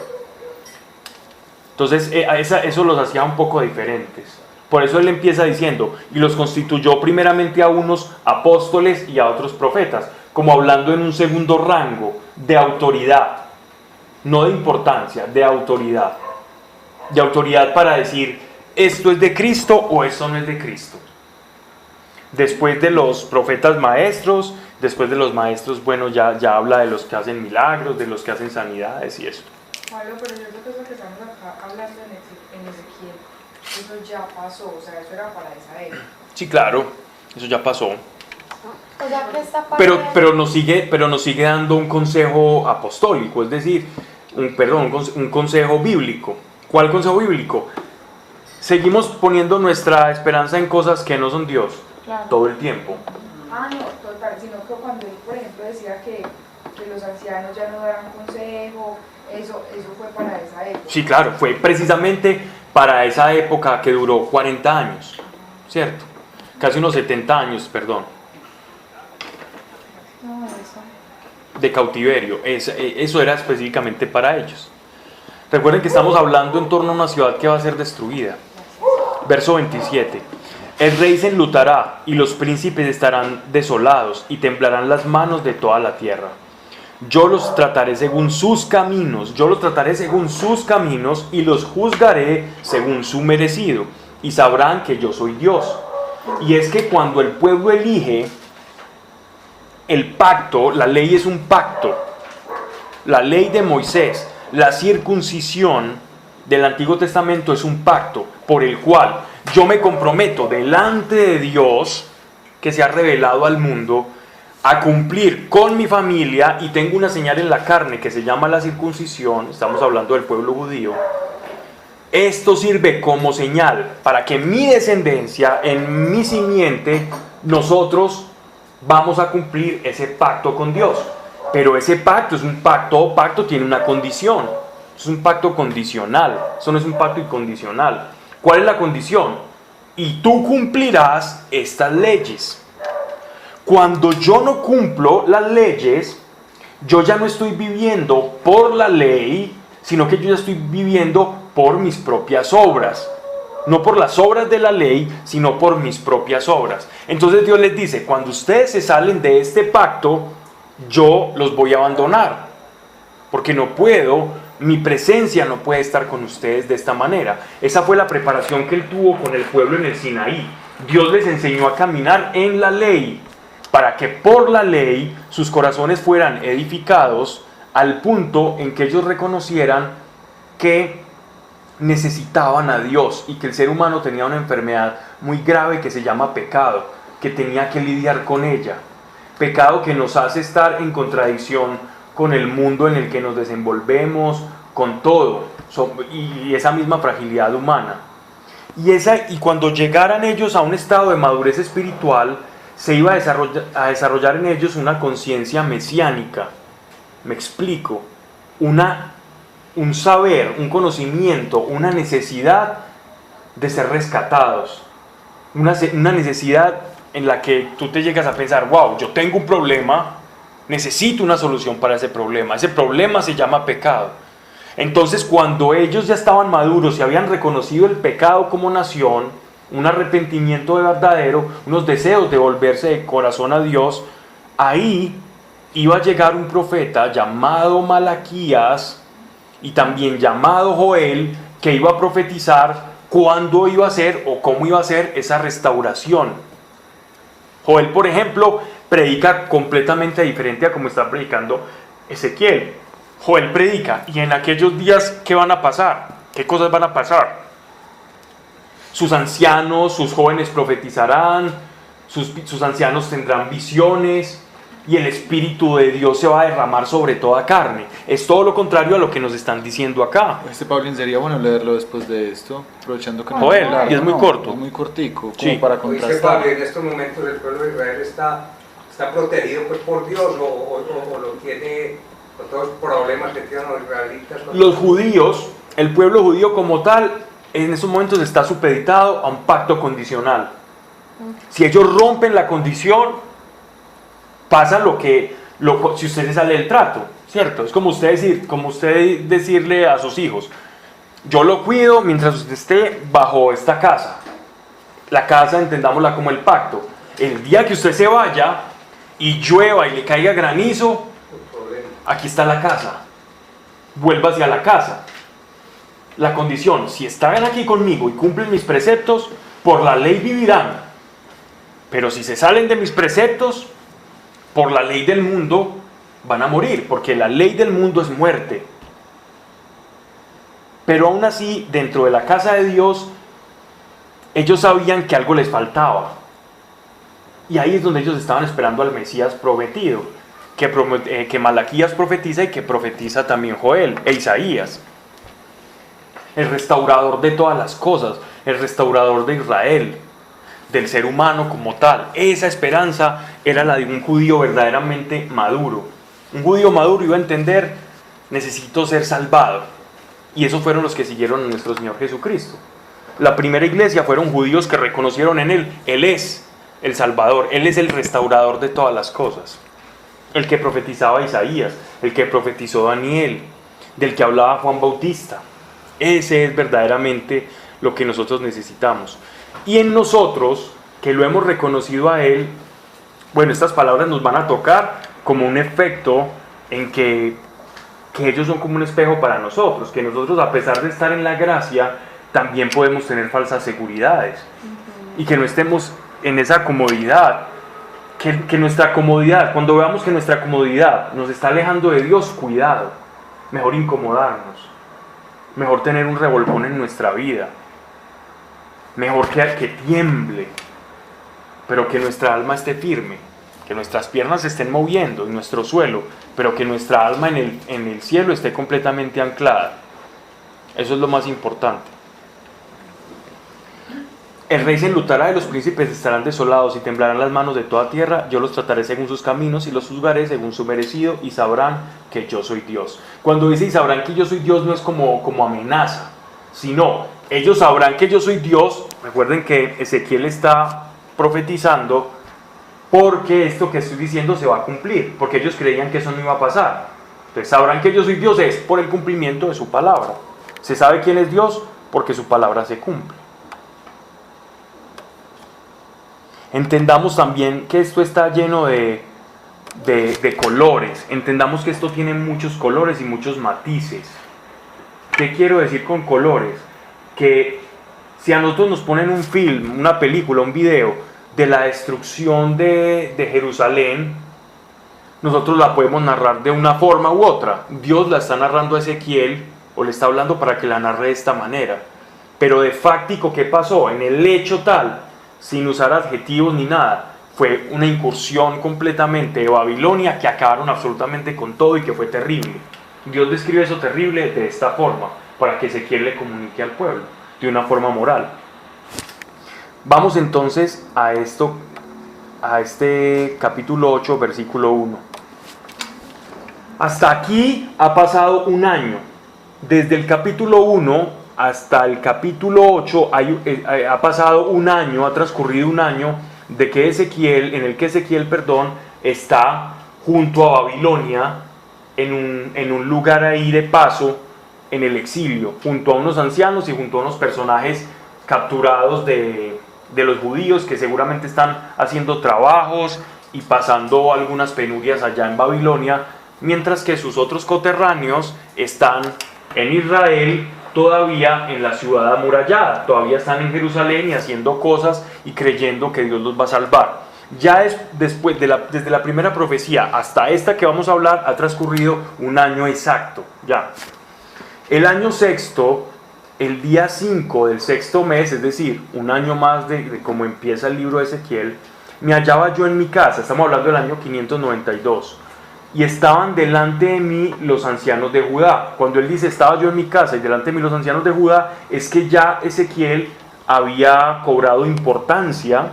Entonces eso los hacía un poco diferentes. Por eso él empieza diciendo, y los constituyó primeramente a unos apóstoles y a otros profetas, como hablando en un segundo rango de autoridad, no de importancia, de autoridad. De autoridad para decir, esto es de Cristo o esto no es de Cristo. Después de los profetas maestros, después de los maestros, bueno, ya habla de los que hacen milagros, de los que hacen sanidades y eso. Pablo, pero yo creo que eso que estamos acá hablando en Ezequiel, eso ya pasó, o sea, eso era para esa época. Sí, claro, eso ya pasó. O sea, que esta parte... Pero nos sigue dando un consejo apostólico, es decir, un consejo bíblico. ¿Cuál consejo bíblico? Seguimos poniendo nuestra esperanza en cosas que no son Dios, Claro. todo el tiempo. Ah, no, total, sino que cuando él, por ejemplo, decía que los ancianos ya no daban consejo, eso fue para esa época. Sí, claro, fue precisamente para esa época que duró 40 años, ¿cierto? Casi unos 70 años, perdón, No, eso. de cautiverio. Eso era específicamente para ellos. Recuerden que estamos hablando en torno a una ciudad que va a ser destruida. Verso 27. El rey se enlutará y los príncipes estarán desolados y temblarán las manos de toda la tierra. Yo los trataré según sus caminos, y los juzgaré según su merecido, y sabrán que yo soy Dios. Y es que cuando el pueblo elige el pacto, la ley es un pacto, la ley de Moisés, la circuncisión del Antiguo Testamento es un pacto por el cual yo me comprometo delante de Dios, que se ha revelado al mundo, a cumplir con mi familia, y tengo una señal en la carne que se llama la circuncisión. Estamos hablando del pueblo judío. Esto sirve como señal para que mi descendencia, en mi simiente, nosotros vamos a cumplir ese pacto con Dios. Pero ese pacto es un pacto tiene una condición. Es un pacto condicional, eso no es un pacto incondicional. ¿Cuál es la condición? Y tú cumplirás estas leyes. Cuando yo no cumplo las leyes, yo ya no estoy viviendo por la ley, sino que yo ya estoy viviendo por mis propias obras. No por las obras de la ley, sino por mis propias obras. Entonces Dios les dice, cuando ustedes se salen de este pacto, yo los voy a abandonar. Porque no puedo, mi presencia no puede estar con ustedes de esta manera. Esa fue la preparación que él tuvo con el pueblo en el Sinaí. Dios les enseñó a caminar en la ley, para que por la ley sus corazones fueran edificados al punto en que ellos reconocieran que necesitaban a Dios y que el ser humano tenía una enfermedad muy grave que se llama pecado, que tenía que lidiar con ella. Pecado que nos hace estar en contradicción con el mundo en el que nos desenvolvemos, con todo, y esa misma fragilidad humana. Y cuando llegaran ellos a un estado de madurez espiritual, se iba a desarrollar en ellos una conciencia mesiánica. Me explico, una un saber, un conocimiento, una necesidad de ser rescatados. Una necesidad en la que tú te llegas a pensar, wow, yo tengo un problema, necesito una solución para ese problema. Ese problema se llama pecado. Entonces, cuando ellos ya estaban maduros y habían reconocido el pecado como nación, un arrepentimiento de verdadero, unos deseos de volverse de corazón a Dios, ahí iba a llegar un profeta llamado Malaquías y también llamado Joel, que iba a profetizar cuándo iba a ser o cómo iba a ser esa restauración. Joel, por ejemplo, predica completamente diferente a como está predicando Ezequiel. Joel predica, y en aquellos días, ¿qué van a pasar? ¿Qué cosas van a pasar? Sus ancianos, sus jóvenes profetizarán, sus ancianos tendrán visiones, y el Espíritu de Dios se va a derramar sobre toda carne. Es todo lo contrario a lo que nos están diciendo acá. Paulín, sería bueno leerlo después de esto, aprovechando que Joel, y es muy corto. Es muy cortico, como Sí. para Dice contrastar. Pablo, en estos momentos el pueblo de Israel está protegido pues, por Dios o lo tiene con todos los problemas que tienen los israelitas. Los judíos, el pueblo judío como tal, en esos momentos está supeditado a un pacto condicional. Si ellos rompen la condición, pasa si usted se sale del trato, ¿cierto? Es como usted decirle a sus hijos, yo lo cuido mientras usted esté bajo esta casa. La casa, entendámosla como el pacto. El día que usted se vaya y llueva y le caiga granizo, aquí está la casa. Vuélvase a la casa. La condición, si están aquí conmigo y cumplen mis preceptos, por la ley vivirán. Pero si se salen de mis preceptos, por la ley del mundo van a morir, porque la ley del mundo es muerte. Pero aún así, dentro de la casa de Dios, ellos sabían que algo les faltaba. Y ahí es donde ellos estaban esperando al Mesías prometido, que Malaquías profetiza y que profetiza también Joel e Isaías. El restaurador de todas las cosas, el restaurador de Israel, del ser humano como tal. Esa esperanza era la de un judío verdaderamente maduro. Un judío maduro iba a entender, necesito ser salvado. Y esos fueron los que siguieron a nuestro Señor Jesucristo. La primera iglesia fueron judíos que reconocieron en Él. Él es el Salvador, Él es el restaurador de todas las cosas. El que profetizaba Isaías, el que profetizó Daniel, del que hablaba Juan Bautista. Ese es verdaderamente lo que nosotros necesitamos. Y en nosotros, que lo hemos reconocido a Él, bueno, estas palabras nos van a tocar como un efecto en que ellos son como un espejo para nosotros, que nosotros, a pesar de estar en la gracia, también podemos tener falsas seguridades. Y que no estemos en esa comodidad, que nuestra comodidad, cuando veamos que nuestra comodidad nos está alejando de Dios, cuidado, mejor incomodarnos, mejor tener un revolcón en nuestra vida, mejor que tiemble, pero que nuestra alma esté firme, que nuestras piernas se estén moviendo en nuestro suelo, pero que nuestra alma en el cielo esté completamente anclada. Eso es lo más importante. El rey se enlutará y los príncipes estarán desolados y temblarán las manos de toda tierra. Yo los trataré según sus caminos y los juzgaré según su merecido, y sabrán que yo soy Dios. Cuando dice y sabrán que yo soy Dios, no es como amenaza, sino ellos sabrán que yo soy Dios. Recuerden que Ezequiel está profetizando porque esto que estoy diciendo se va a cumplir, porque ellos creían que eso no iba a pasar. Entonces sabrán que yo soy Dios es por el cumplimiento de su palabra. Se sabe quién es Dios porque su palabra se cumple. Entendamos también que esto está lleno de colores. Entendamos que esto tiene muchos colores y muchos matices. ¿Qué quiero decir con colores? Que si a nosotros nos ponen un film, una película, un video de la destrucción de Jerusalén, nosotros la podemos narrar de una forma u otra. Dios la está narrando a Ezequiel o le está hablando para que la narre de esta manera. Pero de fáctico, ¿qué pasó? En el hecho tal, sin usar adjetivos ni nada, fue una incursión completamente de Babilonia que acabaron absolutamente con todo y que fue terrible. Dios describe eso terrible de esta forma, para que Ezequiel le comunique al pueblo, de una forma moral. Vamos entonces a este capítulo 8, versículo 1. Hasta aquí ha pasado un año. Desde el capítulo 1 hasta el capítulo 8 ha pasado un año, ha transcurrido un año en el que Ezequiel está junto a Babilonia en un lugar ahí de paso en el exilio, junto a unos ancianos y junto a unos personajes capturados de los judíos que seguramente están haciendo trabajos y pasando algunas penurias allá en Babilonia, mientras que sus otros coterráneos están en Israel, todavía en la ciudad amurallada, todavía están en Jerusalén y haciendo cosas y creyendo que Dios los va a salvar. Ya desde la primera profecía hasta esta que vamos a hablar ha transcurrido un año exacto, ya. El año sexto, el día 5 del sexto mes, es decir, un año más de cómo empieza el libro de Ezequiel, me hallaba yo en mi casa, estamos hablando del año 592, y estaban delante de mí los ancianos de Judá. Cuando él dice estaba yo en mi casa y delante de mí los ancianos de Judá, es que ya Ezequiel había cobrado importancia,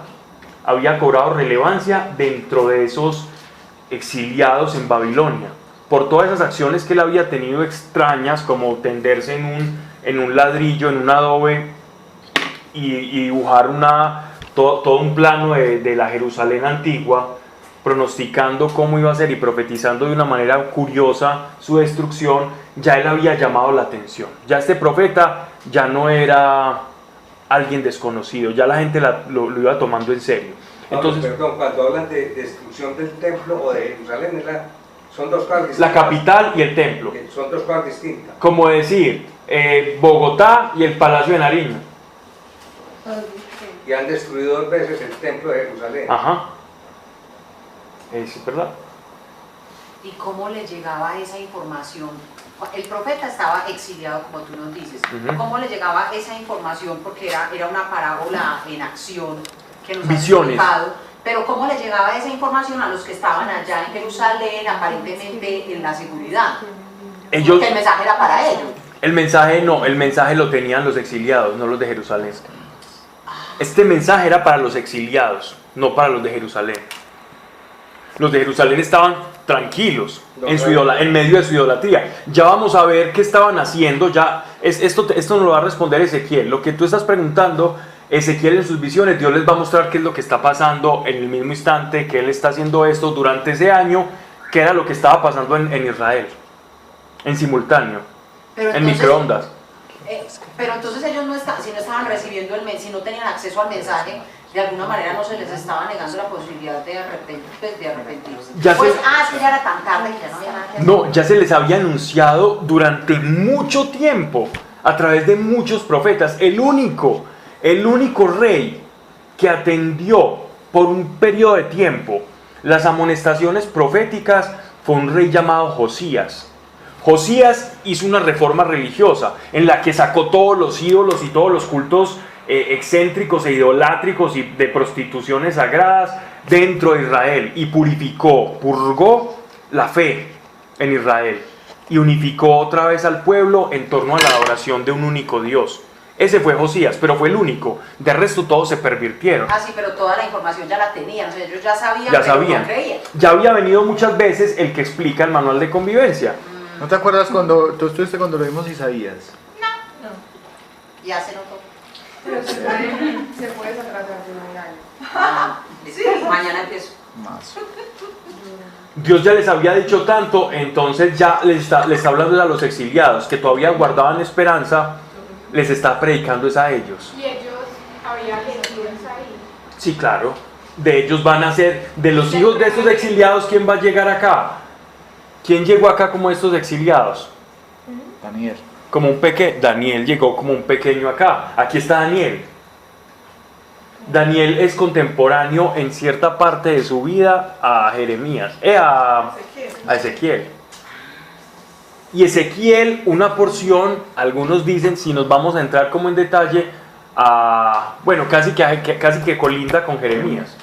había cobrado relevancia dentro de esos exiliados en Babilonia, por todas esas acciones que él había tenido extrañas, como tenderse en un ladrillo, en un adobe, y dibujar todo un plano de la Jerusalén antigua, pronosticando cómo iba a ser y profetizando de una manera curiosa su destrucción. Ya él había llamado la atención. Ya este profeta ya no era alguien desconocido, ya la gente lo iba tomando en serio. Entonces, perdón, cuando hablan de destrucción del templo o de Jerusalén, son dos cosas distintas. La capital y el templo. Son dos cosas distintas. Como decir, Bogotá y el Palacio de Nariño. Y han destruido 2 veces el templo de Jerusalén. Ajá. Es verdad. ¿Y cómo le llegaba esa información? El profeta estaba exiliado, como tú nos dices. ¿Cómo le llegaba esa información? Porque era una parábola en acción que nos Visiones. ha explicado. Pero ¿cómo le llegaba esa información a los que estaban allá en Jerusalén, aparentemente en la seguridad? Porque el mensaje era para ellos. El mensaje lo tenían los exiliados, no los de Jerusalén. Este mensaje era para los exiliados, no para los de Jerusalén. Los de Jerusalén estaban tranquilos en medio de su idolatría. Ya vamos a ver qué estaban haciendo. Esto nos lo va a responder Ezequiel. Lo que tú estás preguntando, Ezequiel en sus visiones, Dios les va a mostrar qué es lo que está pasando en el mismo instante que él está haciendo esto durante ese año, qué era lo que estaba pasando en Israel, en simultáneo, en microondas. Pero entonces ellos si no estaban recibiendo si no tenían acceso al mensaje, de alguna manera no se les estaba negando la posibilidad de arrepentirse. Es que ya era tan tarde que ya no había nada que hacer. No, ya se les había anunciado durante mucho tiempo, a través de muchos profetas. El único rey que atendió por un periodo de tiempo las amonestaciones proféticas fue un rey llamado Josías. Josías hizo una reforma religiosa en la que sacó todos los ídolos y todos los cultos excéntricos e idolátricos y de prostituciones sagradas dentro de Israel, y purgó la fe en Israel y unificó otra vez al pueblo en torno a la adoración de un único Dios. Ese fue Josías, pero fue el único. De resto todos se pervirtieron. Ah, sí, pero toda la información ya la tenían, o sea, ellos ya sabían, no creían. Ya había venido muchas veces el que explica el manual de convivencia. ¿No te acuerdas cuando tú estuviste cuando lo vimos Isaías? No. Ya se notó. Pero se puede atrasar de un año. Sí, mañana empiezo. Más. Dios ya les había dicho tanto, entonces ya les está hablando a los exiliados que todavía guardaban esperanza, les está predicando es a ellos. ¿Y ellos había lecturas ahí? Sí, claro. De ellos van a ser, de los hijos de estos exiliados, ¿quién va a llegar acá? ¿Quién llegó acá como estos exiliados? Daniel. Daniel llegó como un pequeño acá. Aquí está Daniel. Daniel es contemporáneo en cierta parte de su vida a Jeremías, a Ezequiel. Y Ezequiel, una porción, algunos dicen, si nos vamos a entrar como en detalle, casi que colinda con Jeremías.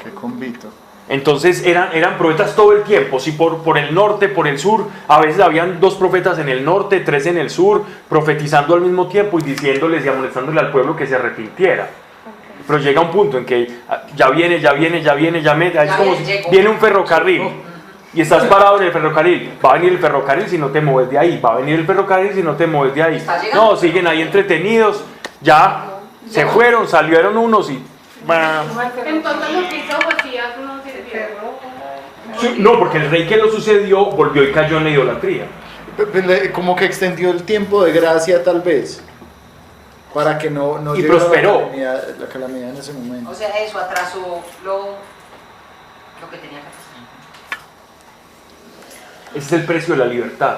Qué convito. Entonces eran profetas todo el tiempo, si por el norte, por el sur, a veces habían 2 profetas en el norte, 3 en el sur, profetizando al mismo tiempo y diciéndoles y amonestándole al pueblo que se arrepintiera. Pero llega un punto en que ya viene, es como si viene un ferrocarril y estás parado en el ferrocarril. Va a venir el ferrocarril si no te mueves de ahí. Va a venir el ferrocarril si no te mueves de ahí. No, siguen ahí entretenidos. Ya se fueron, salieron unos y... Entonces lo que hizo Josías no sirvió. No, porque el rey que lo sucedió volvió y cayó en la idolatría. Como que extendió el tiempo de gracia tal vez, para que no y llegara prosperó. la calamidad en ese momento. O sea, eso atrasó lo que tenía que pasar. Ese es el precio de la libertad.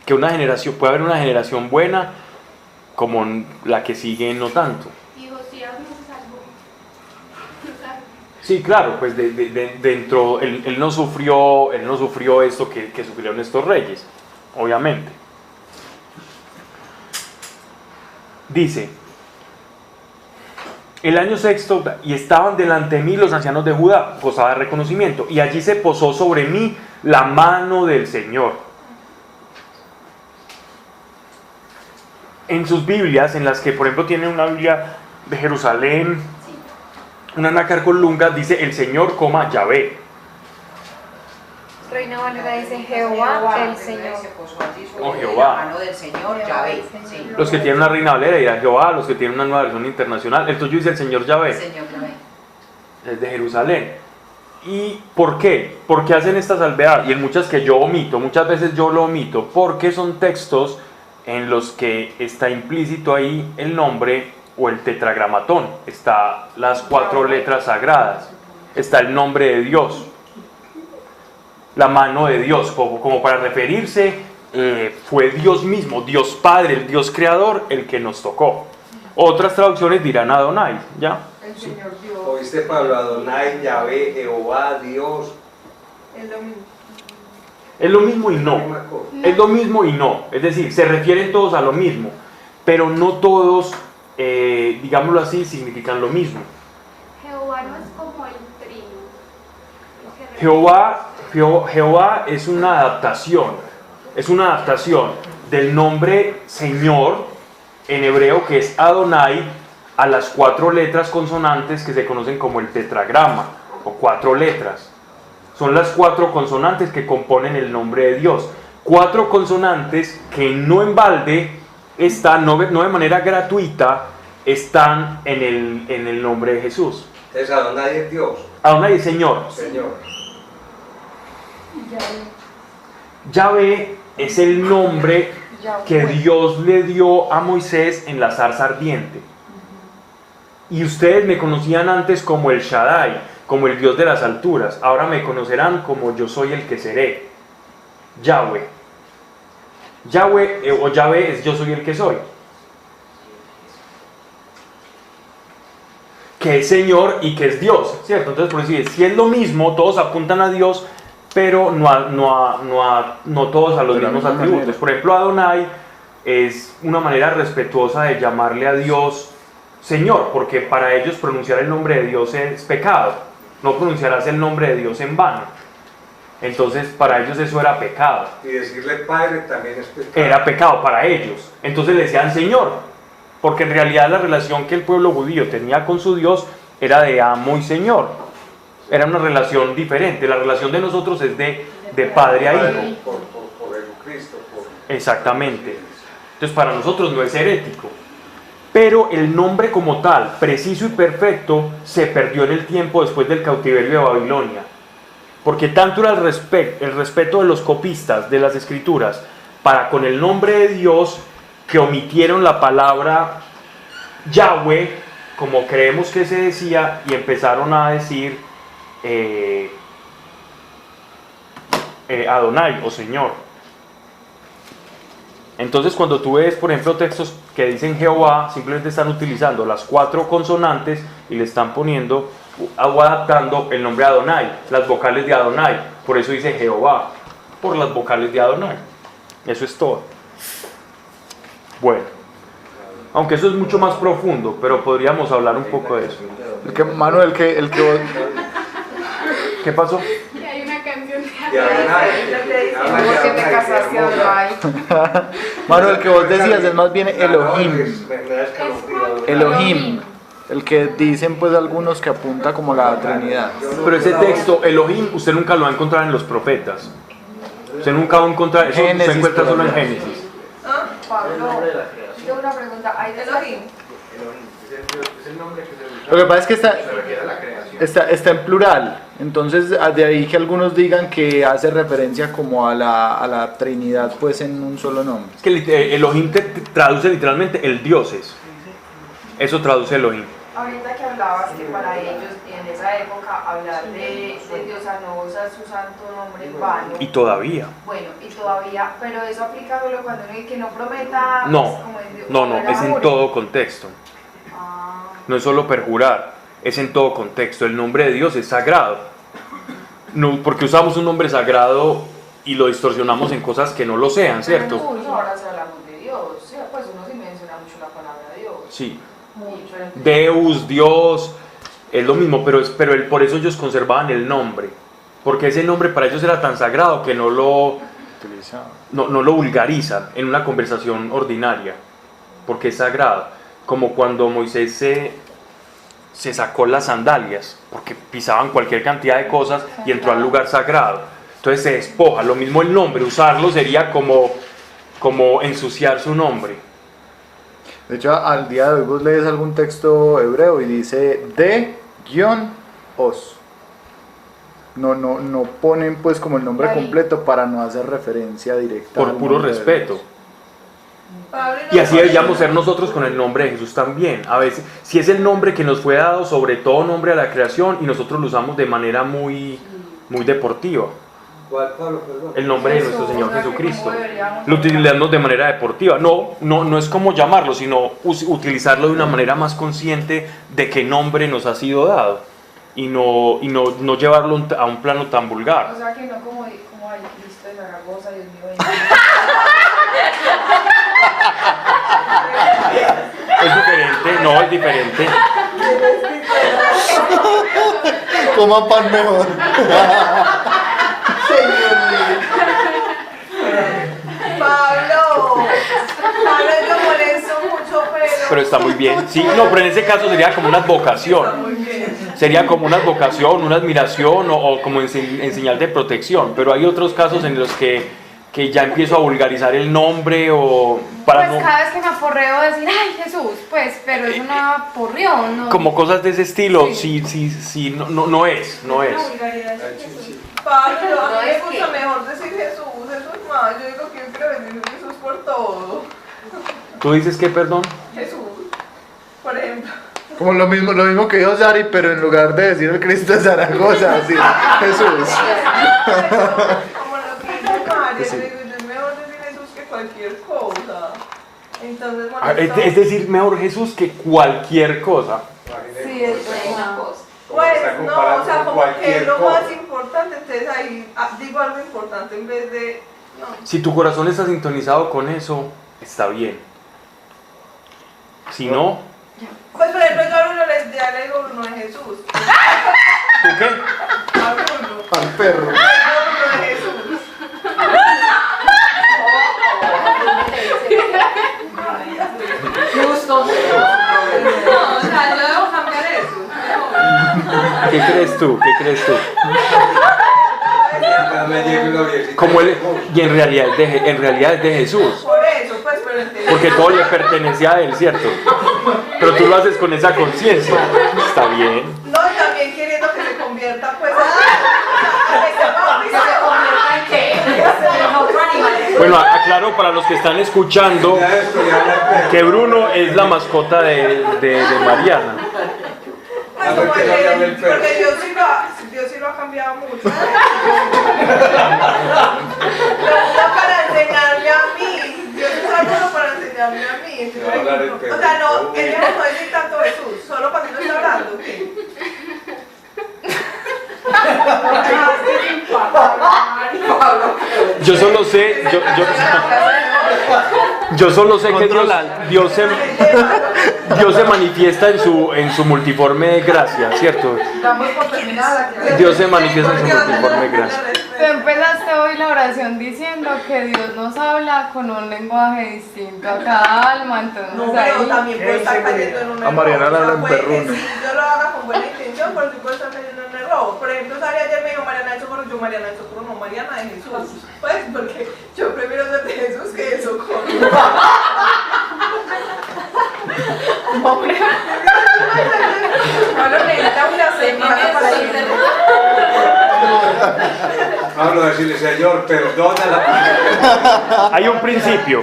Que una generación, puede haber una generación buena como la que sigue no tanto. Y Josías no se salvó. Sí, claro, pues dentro, él no sufrió esto que sufrieron estos reyes, obviamente. Dice, el año sexto, y estaban delante de mí los ancianos de Judá, gozaba de reconocimiento, y allí se posó sobre mí la mano del Señor. En sus Biblias, en las que por ejemplo tienen una Biblia de Jerusalén, una nácar con lungas, dice el Señor, Yahvé. Reina Valera dice Jehová, el Señor. O Jehová. La mano del Señor, Yahvé. Sí. Los que tienen una Reina Valera dirán Jehová, los que tienen una nueva versión internacional, el tuyo dice el Señor Yahvé. Señor Yahvé. Es de Jerusalén. ¿Y por qué? ¿Por qué hacen esta salvedad? Y en muchas que yo omito, muchas veces yo lo omito, porque son textos en los que está implícito ahí el nombre o el tetragramatón, está las 4 letras sagradas, está el nombre de Dios, la mano de Dios, como para referirse, fue Dios mismo, Dios Padre, el Dios Creador, el que nos tocó. Otras traducciones dirán Adonai, ¿ya? El Señor Dios. ¿Oíste, Pablo? Adonai, Yahvé, Jehová, Dios. Es lo mismo. Es lo mismo y no. Es lo mismo y no. Es decir, se refieren todos a lo mismo, pero no todos, digámoslo así, significan lo mismo. Jehová no es como el trino. Jehová es una adaptación del nombre Señor en hebreo, que es Adonai, a las 4 letras consonantes que se conocen como el tetragrama, o 4 letras. Son las 4 consonantes que componen el nombre de Dios. 4 consonantes que no en balde están, no de manera gratuita, están en el nombre de Jesús. Entonces Adonai es Dios. Adonai es Señor. Señor. Yahvé es el nombre que Dios le dio a Moisés en la zarza ardiente. Y ustedes me conocían antes como el Shaddai, como el Dios de las alturas. Ahora me conocerán como yo soy el que seré. Yahweh. Yahweh o Yahvé es yo soy el que soy. Que es Señor y que es Dios, ¿cierto? Entonces, por decir, si es lo mismo, todos apuntan a Dios, pero no todos a los mismos atributos. Por ejemplo, Adonai es una manera respetuosa de llamarle a Dios Señor, porque para ellos pronunciar el nombre de Dios es pecado. No pronunciarás el nombre de Dios en vano. Entonces, para ellos eso era pecado. Y decirle Padre también es pecado. Era pecado para ellos. Entonces le decían Señor, porque en realidad la relación que el pueblo judío tenía con su Dios era de amo y Señor. Era una relación diferente. La relación de nosotros es de padre a hijo. Por Jesucristo. Exactamente. Entonces para nosotros no es herético. Pero el nombre como tal, preciso y perfecto, se perdió en el tiempo después del cautiverio de Babilonia. Porque tanto era el respeto de los copistas de las escrituras para con el nombre de Dios, que omitieron la palabra Yahweh, como creemos que se decía, y empezaron a decir Adonai o Señor. Entonces cuando tú ves, por ejemplo, textos que dicen Jehová, simplemente están utilizando las 4 consonantes y le están poniendo o adaptando el nombre Adonai, las vocales de Adonai. Por eso dice Jehová, por las vocales de Adonai. Eso es todo. Bueno, aunque eso es mucho más profundo, pero podríamos hablar un poco de eso. Manuel, el que vos... ¿Qué pasó? Que hay una canción de Y Adonai. ¿Por qué te casaste, Adonai? Manuel, el que vos decías es más bien Elohim. Elohim. El que dicen pues algunos que apunta como la Trinidad. Pero ese texto, Elohim, usted nunca lo va a encontrar en los profetas. Usted nunca va a encontrar, eso Génesis, se encuentra solo en por ejemplo. Génesis. ¿Ah? Pablo, tengo una pregunta. ¿Hay Elohim. Es el nombre que se Lo que pasa es que se refiere a la creación. está en plural, entonces de ahí que algunos digan que hace referencia como a la Trinidad pues en un solo nombre. Es que Elohim te traduce literalmente el dioses. Eso traduce Elohim. Ahorita que hablabas que para ellos en esa época hablar de Dios a no usar su santo nombre en vano. Y todavía. Bueno, y todavía, pero eso aplica solo cuando uno dice que no prometa. No, pues, como en Dios, no, como es en jure. todo contexto. Ah, No es solo perjurar, es en todo contexto. El nombre de Dios es sagrado. No, porque usamos un nombre sagrado y lo distorsionamos en cosas que no lo sean, ¿cierto? Pues ahora se hablamos de Dios, ¿sí? Pues uno sí menciona mucho la palabra Dios. Sí. Mucho. Deus, Dios, es lo mismo, pero por eso ellos conservaban el nombre. Porque ese nombre para ellos era tan sagrado que no lo vulgarizan en una conversación ordinaria. Porque es sagrado. Como cuando Moisés se sacó las sandalias, porque pisaban cualquier cantidad de cosas y entró al lugar sagrado. Entonces se despoja. Lo mismo el nombre, usarlo sería como ensuciar su nombre. De hecho, al día de hoy vos lees algún texto hebreo y dice de-os. No ponen pues como el nombre Ahí. completo para no hacer referencia directa. Por al puro nombre de respeto. Dios. Pablo Y así deberíamos ser nosotros con el nombre de Jesús también. A veces, si es el nombre que nos fue dado sobre todo nombre a la creación y nosotros lo usamos de manera muy deportiva. ¿Cuál, Pablo? Perdón. El nombre de Jesús, nuestro Señor o sea, que Jesucristo. como deberíamos Lo utilizamos de manera deportiva. No es como llamarlo, sino utilizarlo de una manera más consciente de qué nombre nos ha sido dado. Y no llevarlo a un plano tan vulgar. O sea que no como hay Cristo de Zaragoza, Dios mío. bendito. Es diferente, no es diferente. Coma pan mejor. Pablo, yo molesto mucho, Pero está muy bien. Sí, no, pero en ese caso sería como una advocación. muy bien. Sería como una advocación, una admiración o como en señal de protección. Pero hay otros casos en los que ya empiezo a vulgarizar el nombre o para Pues no... cada vez que me aporreo decir, ay Jesús, pues, pero es una aporreón, ¿no? Como cosas de ese estilo, sí, no es. Pablo, a No, mí me es gusta que- mejor decir Jesús, eso es más. Yo digo que yo quiero decir Jesús por todo. ¿Tú dices qué, perdón? Jesús, por ejemplo. Como lo mismo que dijo Sari, pero en lugar de decir el Cristo de Zaragoza, decir Jesús. Como lo que dice María, yo digo, es mejor decir Jesús que cualquier cosa. Entonces, Es decir, mejor Jesús que cualquier cosa. Sí, es una cosa. pues Está no, comparando o sea, con como que cualquier es lo cosa. más importante, entonces ahí digo algo importante en vez de. No. Si tu corazón está sintonizado con eso, está bien. Si no, Pues por ejemplo, yo a Bruno ya le digo Bruno de Jesús. ¿tú qué? A Bruno. Al perro. Bruno de Jesús. Justo. No, o sea, yo debo cambiar eso. ¿Qué crees tú? Ya me llega una viejita. Como él, y en realidad es de Jesús. Por eso, pues, pero entonces. Porque todo le pertenece a él, ¿cierto? Pero tú lo haces con esa conciencia. Está bien. No, y también queriendo que se convierta, pues, ¿Que se convierta en qué? En otro animal. Bueno, aclaro para los que están escuchando Ya esto, ya la perro. que Bruno es la mascota de Mariana. pues, A ver, como ¿qué va a cambiar el perro? porque Dios sí lo ha cambiado mucho. Lo usa para enseñarme a mí. Dios usa todo para enseñarme a mí. Entonces, Va a hablar el perro. o sea, no, él no es tanto Jesús, solo para mí no está hablando, ¿qué? Yo solo sé, Yo solo sé que Dios se manifiesta en su multiforme gracia, ¿cierto? Damos por terminada la clase. Dios se manifiesta en su multiforme gracia. Tú empezaste hoy la oración diciendo que Dios nos habla con un lenguaje distinto a cada alma, entonces No, pero también puede estar cayendo en un error. A Mariana la habla en puede que perruno. si yo lo haga con buena intención, pero sí puede estar cayendo en un error. Por ejemplo, Sari ayer me dijo Mariana de Socorro, yo Mariana de Socorro, no Mariana de Jesús. Pues porque yo prefiero ser de Jesús que de Socorro. Pablo necesita una semana para ir. Pablo, decirle, Señor, perdona la... Hay un principio.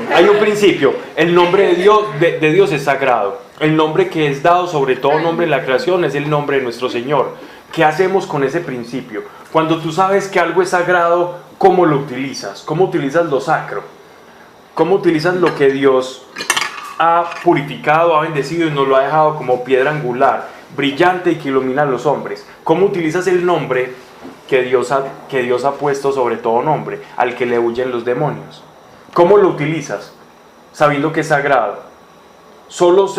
El nombre de Dios es sagrado. El nombre que es dado sobre todo nombre en la creación es el nombre de nuestro Señor. ¿Qué hacemos con ese principio? Cuando tú sabes que algo es sagrado, ¿cómo lo utilizas? ¿Cómo utilizas lo sacro? ¿Cómo utilizas lo que Dios ha purificado, ha bendecido y nos lo ha dejado como piedra angular, brillante y que ilumina a los hombres? ¿Cómo utilizas el nombre que Dios ha puesto sobre todo nombre, al que le huyen los demonios? ¿Cómo lo utilizas? Sabiendo que es sagrado. Solo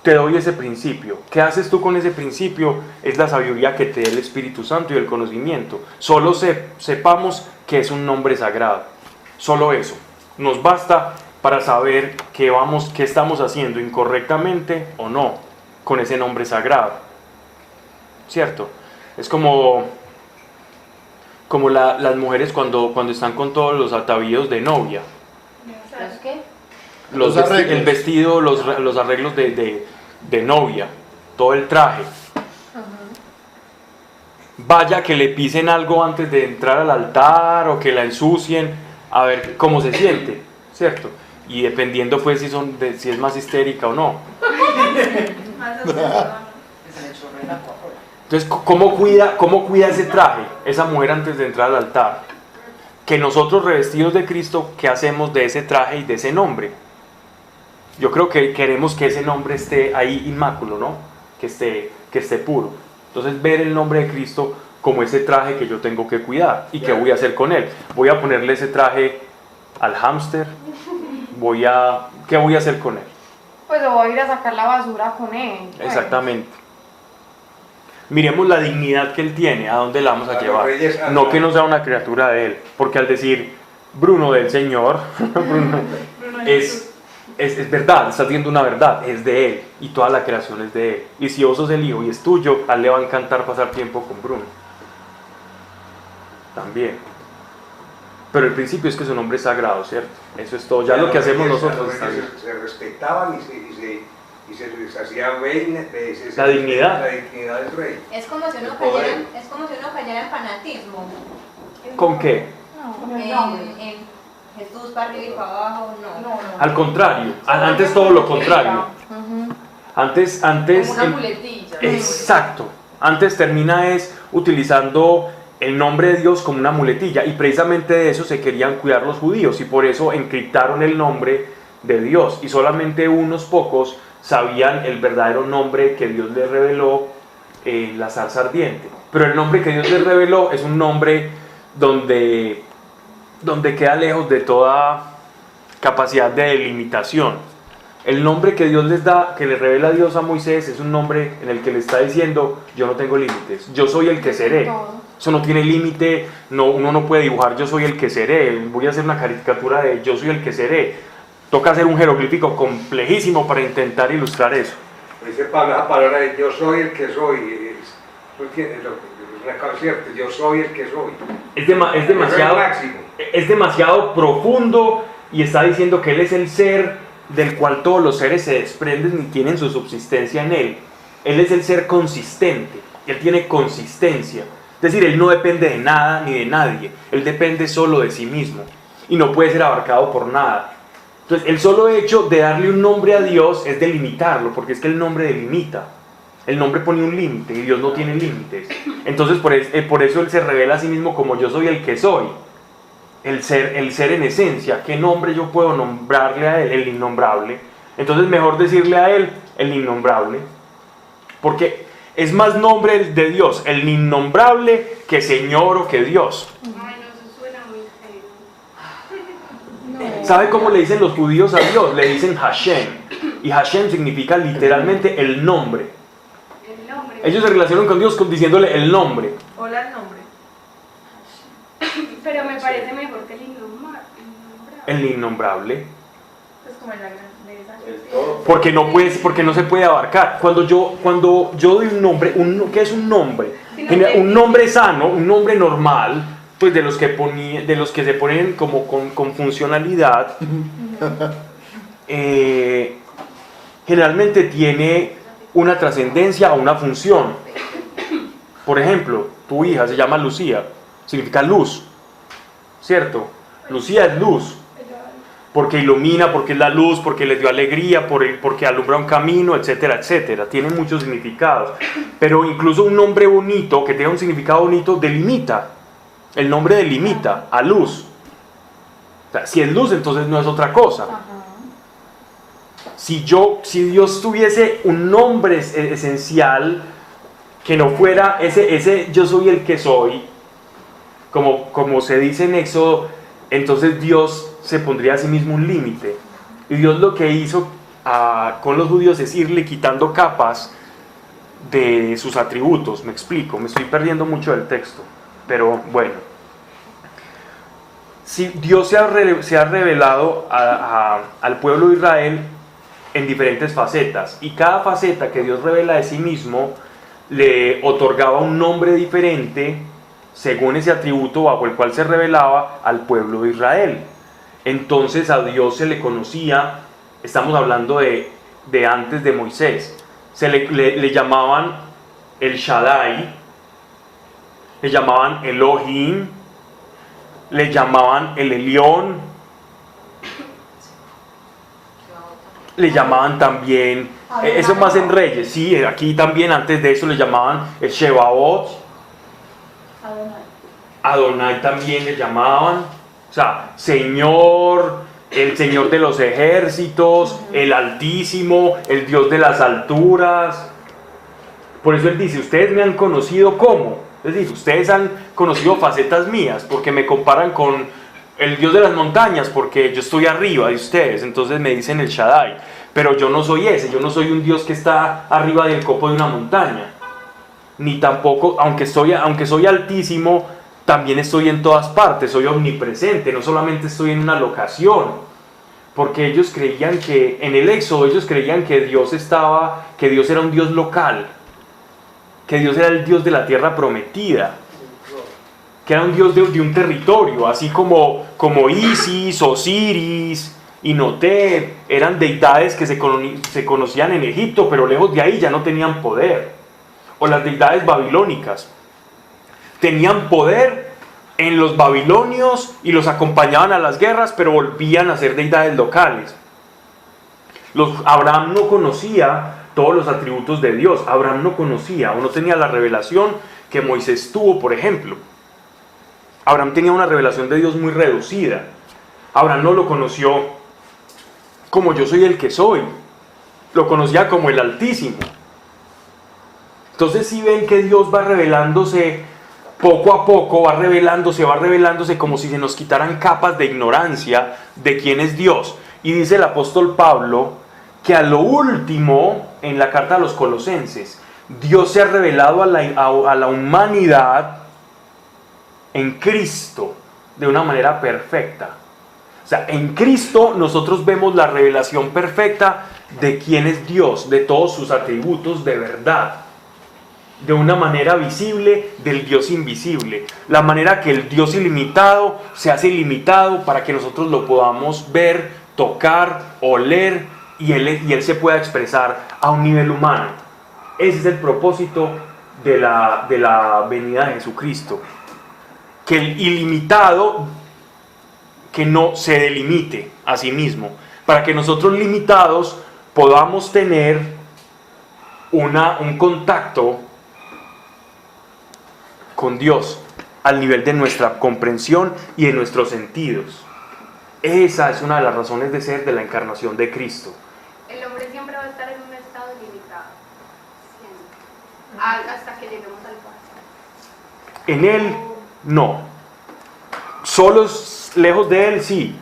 te doy ese principio. ¿Qué haces tú con ese principio? Es la sabiduría que te da el Espíritu Santo y el conocimiento. Solo sepamos que es un nombre sagrado. Solo eso. Nos basta para saber que estamos haciendo incorrectamente o no con ese nombre sagrado. ¿Cierto? Es como las mujeres cuando están con todos los atavíos de novia. ¿Sabes qué? Los arreglos. El vestido, los arreglos de novia, todo el traje. Vaya que le pisen algo antes de entrar al altar o que la ensucien, a ver cómo se siente, ¿cierto? Y dependiendo pues si es más histérica o no. Entonces, ¿cómo cuida ese traje, esa mujer antes de entrar al altar? Que nosotros revestidos de Cristo, ¿qué hacemos de ese traje y de ese nombre? Yo creo que queremos que ese nombre esté ahí inmáculo, ¿no? Que esté puro. Entonces, ver el nombre de Cristo como ese traje que yo tengo que cuidar. ¿Y qué voy a hacer con él? ¿Voy a ponerle ese traje al hámster? ¿Qué voy a hacer con él? Pues yo voy a ir a sacar la basura con él. Pues. Exactamente. Miremos la dignidad que él tiene, a dónde la vamos a llevar. Reyes, No que no sea una criatura de él, porque al decir Bruno del Señor, Bruno, es verdad, está diciendo una verdad, es de él y toda la creación es de él. Y si vos sos el hijo y es tuyo, a él le va a encantar pasar tiempo con Bruno. También. Pero el principio es que su nombre es sagrado, ¿cierto? Eso es todo. Ya lo que hacemos nosotros está bien. Se respetaban y se les hacía rey, La dignidad. La dignidad del rey. Es como si uno El poder. cayera en fanatismo. ¿Con qué? En Jesús para arriba y para abajo, no. Al contrario, antes todo lo contrario. Antes Como una muletilla. Exacto. Antes termina utilizando el nombre de Dios como una muletilla, y precisamente de eso se querían cuidar los judíos, y por eso encriptaron el nombre de Dios, y solamente unos pocos sabían el verdadero nombre que Dios les reveló en la zarza ardiente. Pero el nombre que Dios les reveló es un nombre donde queda lejos de toda capacidad de delimitación. El nombre que Dios les da, que le revela Dios a Moisés, es un nombre en el que le está diciendo: yo no tengo límites, yo soy el que seré. Eso no tiene límite, uno no puede dibujar yo soy el que seré, voy a hacer una caricatura de yo soy el que seré. Toca hacer un jeroglífico complejísimo para intentar ilustrar eso. Dice Pablo, esa palabra de yo soy el que soy, ¿tú entiendes lo que es una cierto? Yo soy el que soy. Es demasiado profundo, y está diciendo que Él es el ser del cual todos los seres se desprenden y tienen su subsistencia en Él. Él es el ser consistente, Él tiene consistencia. Es decir, Él no depende de nada ni de nadie, Él depende solo de sí mismo y no puede ser abarcado por nada. Entonces, el solo hecho de darle un nombre a Dios es delimitarlo, porque es que el nombre delimita. El nombre pone un límite y Dios no tiene límites. Entonces, por eso Él se revela a sí mismo como yo soy el que soy. El ser en esencia. ¿Qué nombre yo puedo nombrarle a Él? El innombrable. Entonces, mejor decirle a Él el innombrable, porque es más nombre de Dios el innombrable que Señor o que Dios. Ay, no, eso suena muy feo. ¿Sabe cómo le dicen los judíos a Dios? Le dicen Hashem. Y Hashem significa literalmente el nombre. Ellos se relacionan con Dios diciéndole el nombre. Hola el nombre. Pero me parece mejor que el innombrable. El innombrable. Es como en la grandeza. Porque no se puede abarcar. Cuando yo doy un nombre, ¿qué es un nombre? Un nombre sano, un nombre normal, pues de los que se ponen como con funcionalidad, generalmente tiene una trascendencia o una función. Por ejemplo, tu hija se llama Lucía, significa luz, ¿cierto? Lucía es luz, porque ilumina, porque es la luz, porque le dio alegría, porque alumbra un camino, etcétera, etcétera. Tiene muchos significados. Pero incluso un nombre bonito, que tenga un significado bonito, delimita. El nombre delimita a luz. O sea, si es luz, entonces no es otra cosa. Si Dios tuviese un nombre esencial, que no fuera ese yo soy el que soy, como se dice en Éxodo, entonces Dios se pondría a sí mismo un límite. Y Dios lo que hizo con los judíos es irle quitando capas de sus atributos. Me explico, me estoy perdiendo mucho del texto, pero bueno. Si Dios se ha revelado al pueblo de Israel en diferentes facetas, y cada faceta que Dios revela de sí mismo le otorgaba un nombre diferente según ese atributo bajo el cual se revelaba al pueblo de Israel. Entonces a Dios se le conocía, estamos hablando de antes de Moisés, le llamaban el Shaddai, le llamaban Elohim, le llamaban el Elión, le llamaban también, eso más en Reyes, sí, aquí también antes de eso le llamaban el Shebaot, Adonai también le llamaban, o sea, Señor, el Señor de los ejércitos, el Altísimo, el Dios de las alturas. Por eso Él dice, ustedes me han conocido ¿cómo? Es decir, ustedes han conocido facetas mías, porque me comparan con el Dios de las montañas, porque yo estoy arriba de ustedes, entonces me dicen el Shaddai. Pero yo no soy ese, yo no soy un Dios que está arriba del copo de una montaña. Ni tampoco, aunque soy altísimo, también estoy en todas partes, soy omnipresente, no solamente estoy en una locación. Porque ellos creían que, en el Éxodo, ellos creían que Dios era un Dios local, que Dios era el Dios de la tierra prometida, que era un Dios de un territorio, así como Isis, Osiris y Noté, eran deidades que se conocían en Egipto, pero lejos de ahí ya no tenían poder. O las deidades babilónicas, tenían poder en los babilonios y los acompañaban a las guerras, pero volvían a ser deidades locales. Abraham no conocía todos los atributos de Dios. Abraham no conocía o no tenía la revelación que Moisés tuvo, por ejemplo. Abraham tenía una revelación de Dios muy reducida. Abraham no lo conoció como yo soy el que soy, lo conocía como el Altísimo. Entonces si ven que Dios va revelándose poco a poco, va revelándose como si se nos quitaran capas de ignorancia de quién es Dios. Y dice el apóstol Pablo que a lo último, en la carta a los Colosenses, Dios se ha revelado a la humanidad en Cristo de una manera perfecta. O sea, en Cristo nosotros vemos la revelación perfecta de quién es Dios, de todos sus atributos de verdad, de una manera visible del Dios invisible, la manera que el Dios ilimitado se hace ilimitado para que nosotros lo podamos ver, tocar, oler y él se pueda expresar a un nivel humano. Ese es el propósito de la venida de Jesucristo, que el ilimitado que no se delimite a sí mismo, para que nosotros limitados podamos tener un contacto con Dios al nivel de nuestra comprensión y de nuestros sentidos. Esa es una de las razones de ser de la encarnación de Cristo. El hombre siempre va a estar en un estado limitado, hasta que lleguemos al Padre. En Él, no. Solos, lejos de Él, sí.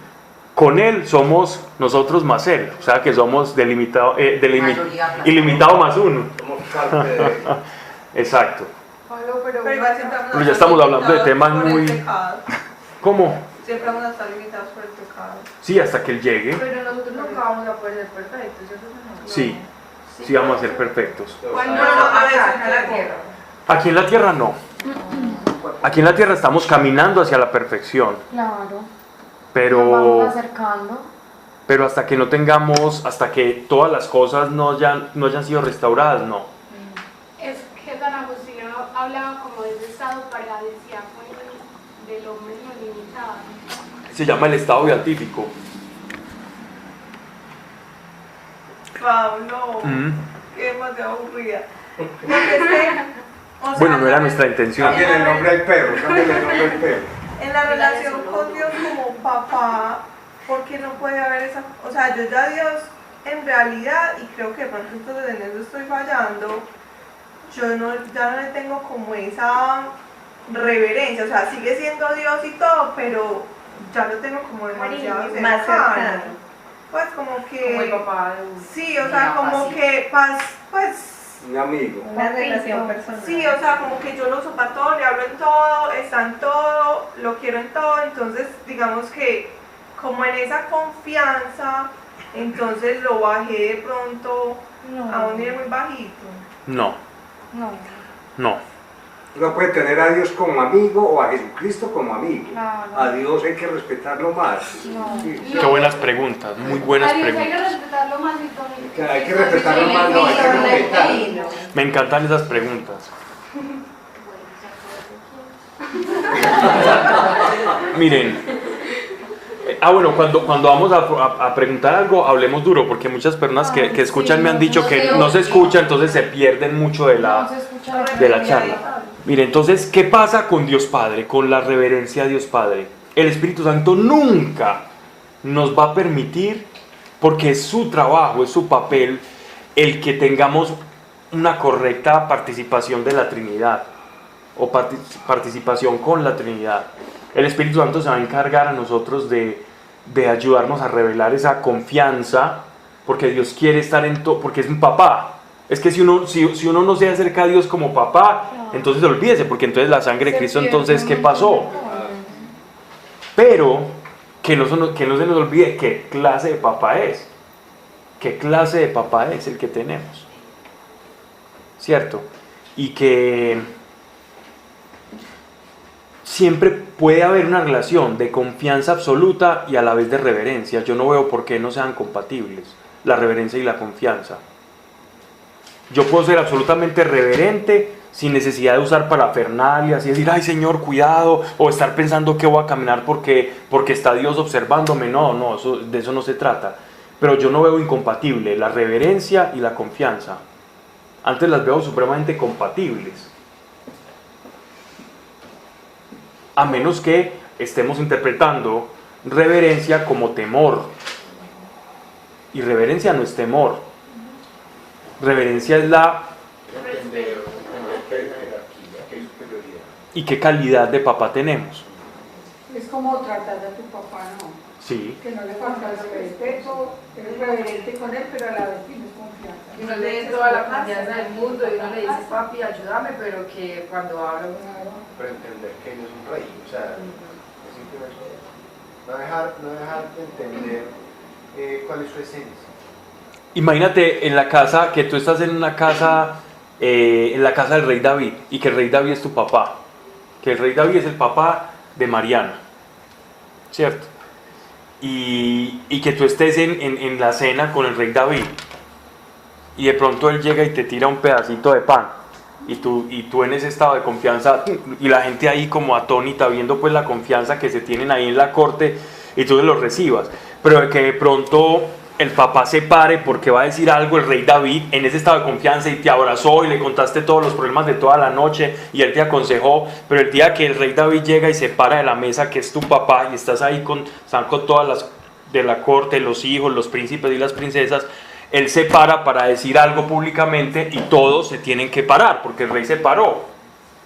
Con Él somos nosotros más Él, o sea que somos ilimitado más uno. Somos parte de... Exacto. Pablo, pero igual siempre vamos a Pero ya estar estamos hablando de limitados temas por el muy... pecado. ¿Cómo? Siempre vamos a estar limitados por el pecado. Sí, hasta que Él llegue. Pero nosotros nunca vamos a poder ser perfectos, ¿cierto? No. Sí, sí vamos a ser perfectos. ¿Cuándo No, no, acá en la tierra? Aquí en la tierra no. Aquí en la tierra estamos caminando hacia la perfección. Claro. Nos vamos Pero, acercando. pero hasta que no tengamos, hasta que todas las cosas no hayan sido restauradas, no. Es que San Agustín hablaba como de ese estado paradisíaco del hombre no limitado. Se llama el estado beatífico. Pablo, qué demasiado aburrida. Porque es que, o sea, Bueno, no era nuestra intención. Cambien el nombre al perro, cambien el nombre al perro. en la relación con Dios como papá, ¿por qué no puede haber esa? O sea, yo ya a Dios en realidad, y creo que de pronto entonces en eso estoy fallando, yo no, ya no le tengo como esa reverencia, o sea, sigue siendo Dios y todo, pero ya lo tengo como demasiado Más cercano. Pues como que... Como el papá de uno. Sí, o sea, como que pues... Un amigo. Una relación personal. Sí, o sea, como que yo lo uso para todo, le hablo en todo, está en todo, lo quiero en todo, entonces digamos que como en esa confianza, entonces lo bajé de pronto a un nivel muy bajito. No, No. no. Uno puede tener a Dios como amigo o a Jesucristo como amigo. Claro. A Dios hay que respetarlo más. No. Sí. Qué buenas preguntas, muy buenas Hay que preguntas. respetarlo más y todo. Hay que respetarlo más, no, hay que respetarlo. Me encantan esas preguntas. Miren, bueno, cuando vamos a preguntar algo, hablemos duro, porque muchas personas que escuchan me han dicho que no se escucha, entonces se pierden mucho de No se la, escucha de la charla. Miren, entonces, ¿qué pasa con Dios Padre, con la reverencia a Dios Padre? El Espíritu Santo nunca nos va a permitir, porque es su trabajo, es su papel, el que tengamos una correcta participación de la Trinidad, o participación con la Trinidad. El Espíritu Santo se va a encargar a nosotros de ayudarnos a revelar esa confianza, porque Dios quiere estar en todo, porque es un papá. Es que si uno no se acerca a Dios como papá, entonces olvídese, porque entonces la sangre de Cristo, entonces, ¿qué pasó? Pero que no se nos olvide qué clase de papá es. ¿Qué clase de papá es el que tenemos? ¿Cierto? Y que siempre puede haber una relación de confianza absoluta y a la vez de reverencia. Yo no veo por qué no sean compatibles, la reverencia y la confianza. Yo puedo ser absolutamente reverente sin necesidad de usar parafernalias y decir, ay Señor, cuidado, o estar pensando que voy a caminar porque está Dios observándome. No, de eso no se trata. Pero yo no veo incompatible la reverencia y la confianza. Antes las veo supremamente compatibles. A menos que estemos interpretando reverencia como temor. Y reverencia no es temor. Reverencia es ¿y qué calidad de papá tenemos? Es como tratar a tu papá, ¿no? Sí. Que no le falta el respeto, eres reverente con él, pero a la vez tienes confianza. Y no le des toda la confianza del mundo y uno le dice, papi, ayúdame, pero que cuando habla Pero entender que él es un rey, o sea, simplemente no dejar de entender cuál es su esencia. Imagínate en la casa, que tú estás en una casa, en la casa del rey David, y que el rey David es tu papá, que el rey David es el papá de Mariana, ¿cierto? Y que tú estés en la cena con el rey David, y de pronto él llega y te tira un pedacito de pan, y tú en ese estado de confianza, y la gente ahí como atónita, viendo pues la confianza que se tienen ahí en la corte, y tú lo recibas, pero que de pronto el papá se pare porque va a decir algo el rey David en ese estado de confianza y te abrazó y le contaste todos los problemas de toda la noche y él te aconsejó, pero el día que el rey David llega y se para de la mesa, que es tu papá, y están con todas las de la corte, los hijos, los príncipes y las princesas, él se para decir algo públicamente y todos se tienen que parar porque el rey se paró,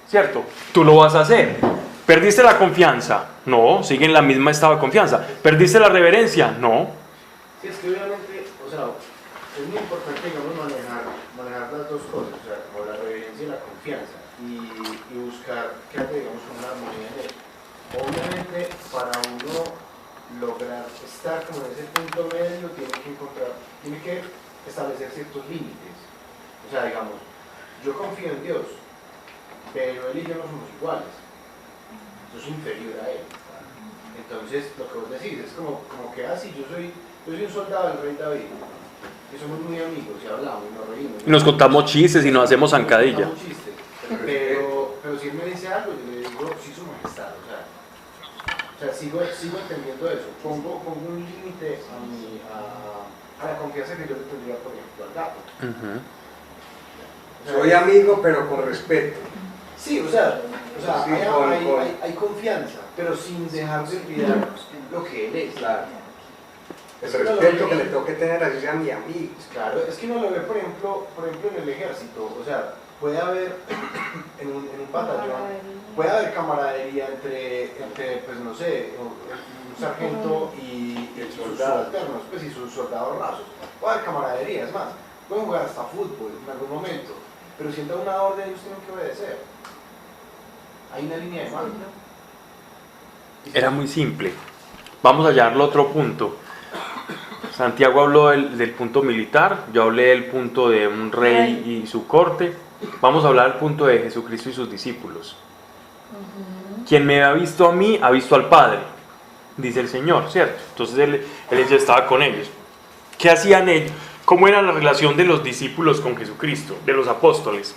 ¿cierto? Tú lo vas a hacer. ¿Perdiste la confianza? No, sigue en la misma estado de confianza. ¿Perdiste la reverencia? No. Sí, es que obviamente, o sea, es muy importante, digamos, manejar las dos cosas, o sea, como la reverencia y la confianza, y buscar que haya, digamos, una armonía en él. Obviamente, para uno lograr estar como en ese punto medio, tiene que establecer ciertos límites. O sea, digamos, yo confío en Dios, pero Él y yo no somos iguales. Yo soy inferior a Él. Entonces, lo que vos decís es como que así, yo soy un soldado del rey David. Y somos muy amigos, y hablamos, y nos reímos. Y nos contamos chistes y nos hacemos zancadilla. Pero si Él me dice algo, yo le digo, sí, su majestad. O sea, sigo entendiendo eso. Pongo un límite a la confianza que yo le tendría, por ejemplo, al gato. O sea, soy amigo, pero con respeto. Sí, o sea sí, hay confianza, pero sin dejar de olvidar lo que él es. Claro. El respeto que le tengo que tener a sea mi amigo. Claro, es que uno lo ve, por ejemplo, en el ejército. O sea, puede haber en un batallón, puede haber camaradería entre pues no sé, un sargento y sus subalternos, pues y sus soldados rasos. Puede haber camaradería, es más, pueden jugar hasta fútbol en algún momento, pero si entra una orden ellos tienen que obedecer. Hay una línea de mando. Era muy simple. Vamos a hallarlo otro punto. Santiago habló del punto militar, yo hablé del punto de un rey y su corte. Vamos a hablar del punto de Jesucristo y sus discípulos. Quien me ha visto a mí, ha visto al Padre, dice el Señor, ¿cierto? Entonces él ya estaba con ellos. ¿Qué hacían ellos? ¿Cómo era la relación de los discípulos con Jesucristo, de los apóstoles?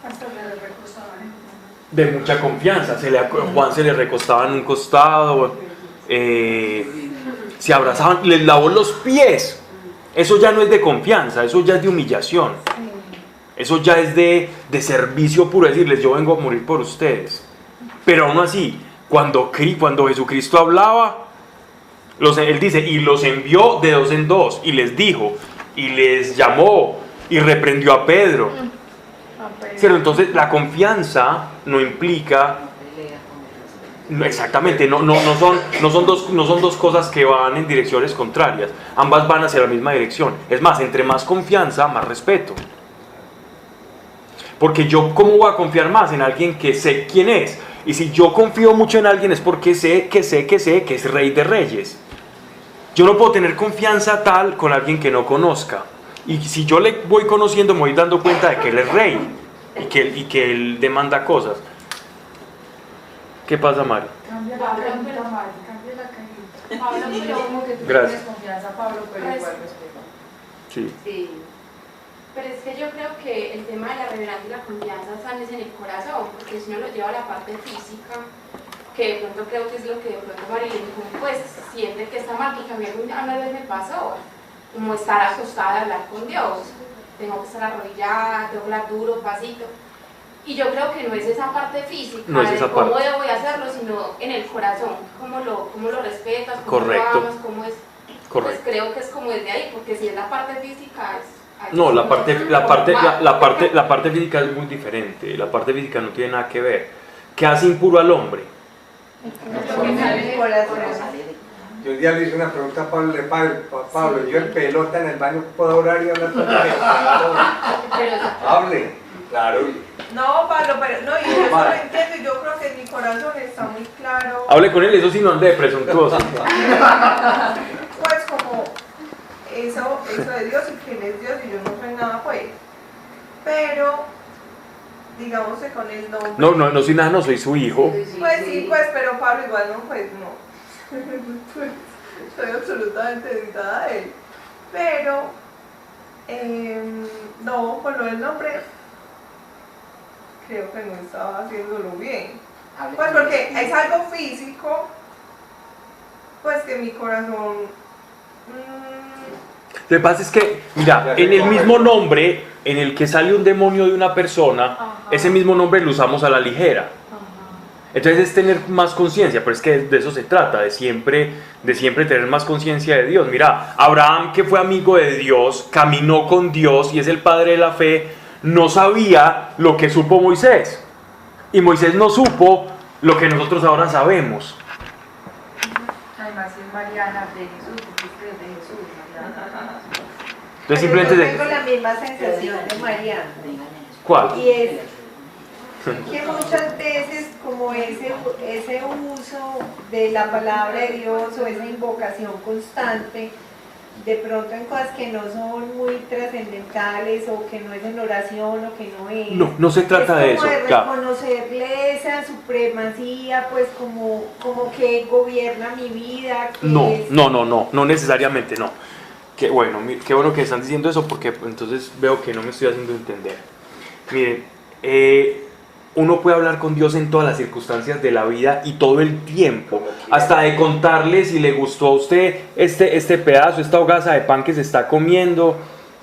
Hasta le recostaban. De mucha confianza. Juan se le recostaba en un costado, se abrazaban, les lavó los pies. Eso ya no es de confianza, eso ya es de humillación. Eso ya es de servicio puro, decirles, yo vengo a morir por ustedes. Pero aún así, cuando Jesucristo hablaba, él dice, y los envió de dos en dos, y les dijo, y les llamó, y reprendió a Pedro. ¿Cierto? Entonces, la confianza no implica... Exactamente, no son dos cosas que van en direcciones contrarias. Ambas van hacia la misma dirección. Es más, entre más confianza, más respeto. Porque yo, ¿cómo voy a confiar más en alguien que sé quién es? Y si yo confío mucho en alguien es porque sé que es Rey de Reyes. Yo no puedo tener confianza tal con alguien que no conozca. Y si yo le voy conociendo, me voy dando cuenta de que él es rey y que él demanda cosas. ¿Qué pasa, Mari? Cambia la cajita, Mari, cambia la cajita. Pablo, como que tú Gracias. tienes confianza, Pablo, pero igual respeto. Sí. Sí. Pero es que yo creo que el tema de la reverencia y la confianza están en el corazón, porque si uno lo lleva a la parte física, que de pronto creo que es lo que de pronto Marilyn pues siente que está mal, porque a mí una vez me pasó, como estar acostada a hablar con Dios, tengo que estar arrodillada, tengo que hablar duro, pasito, y yo creo que no es esa parte física, no es esa de cómo parte. voy a hacerlo, sino en el corazón, cómo lo respetas, cómo Correcto. lo amas, cómo es, Correcto. pues creo que es como desde ahí, porque si es la parte física es... No, la parte física es muy diferente. La parte física no tiene nada que ver. ¿Qué hace impuro al hombre? Yo un día le hice una pregunta a Pablo, yo en pelota en el baño puedo orar y hablar con él. Hable, claro. No, Pablo, pero no, y yo lo entiendo, y yo creo que en mi corazón está muy claro. Hable con él, eso sí no ande de presuntuoso. Pues como eso de Dios y que Él es Dios y yo no soy nada, pues. Pero, digamos que con el nombre. No soy nada, no soy su hijo. Pues sí, pues, pero Pablo igual no, pues no. Soy absolutamente dedicada a Él. Pero, no, con lo del nombre, creo que no estaba haciéndolo bien. Pues porque es algo físico, pues que mi corazón... Lo que pasa es que, mira, en el mismo nombre en el que sale un demonio de una persona, ese mismo nombre lo usamos a la ligera. Entonces es tener más conciencia, pero es que de eso se trata, de siempre tener más conciencia de Dios. Mira, Abraham, que fue amigo de Dios, caminó con Dios y es el padre de la fe, no sabía lo que supo Moisés. Y Moisés no supo lo que nosotros ahora sabemos. Además es Mariana de Jesús, porque es de Jesús, Mariana. Entonces simplemente yo tengo la misma sensación de Mariana. ¿Cuál? Y es que muchas veces como ese uso de la palabra de Dios o esa invocación constante, de pronto en cosas que no son muy trascendentales o que no es en oración o que no es. No se trata de eso. Es como de reconocerle esa supremacía, pues como que gobierna mi vida. Que No necesariamente, no. Qué bueno que están diciendo eso, porque entonces veo que no me estoy haciendo entender. Miren, uno puede hablar con Dios en todas las circunstancias de la vida y todo el tiempo, hasta de contarle si le gustó a usted este pedazo, esta hogaza de pan que se está comiendo,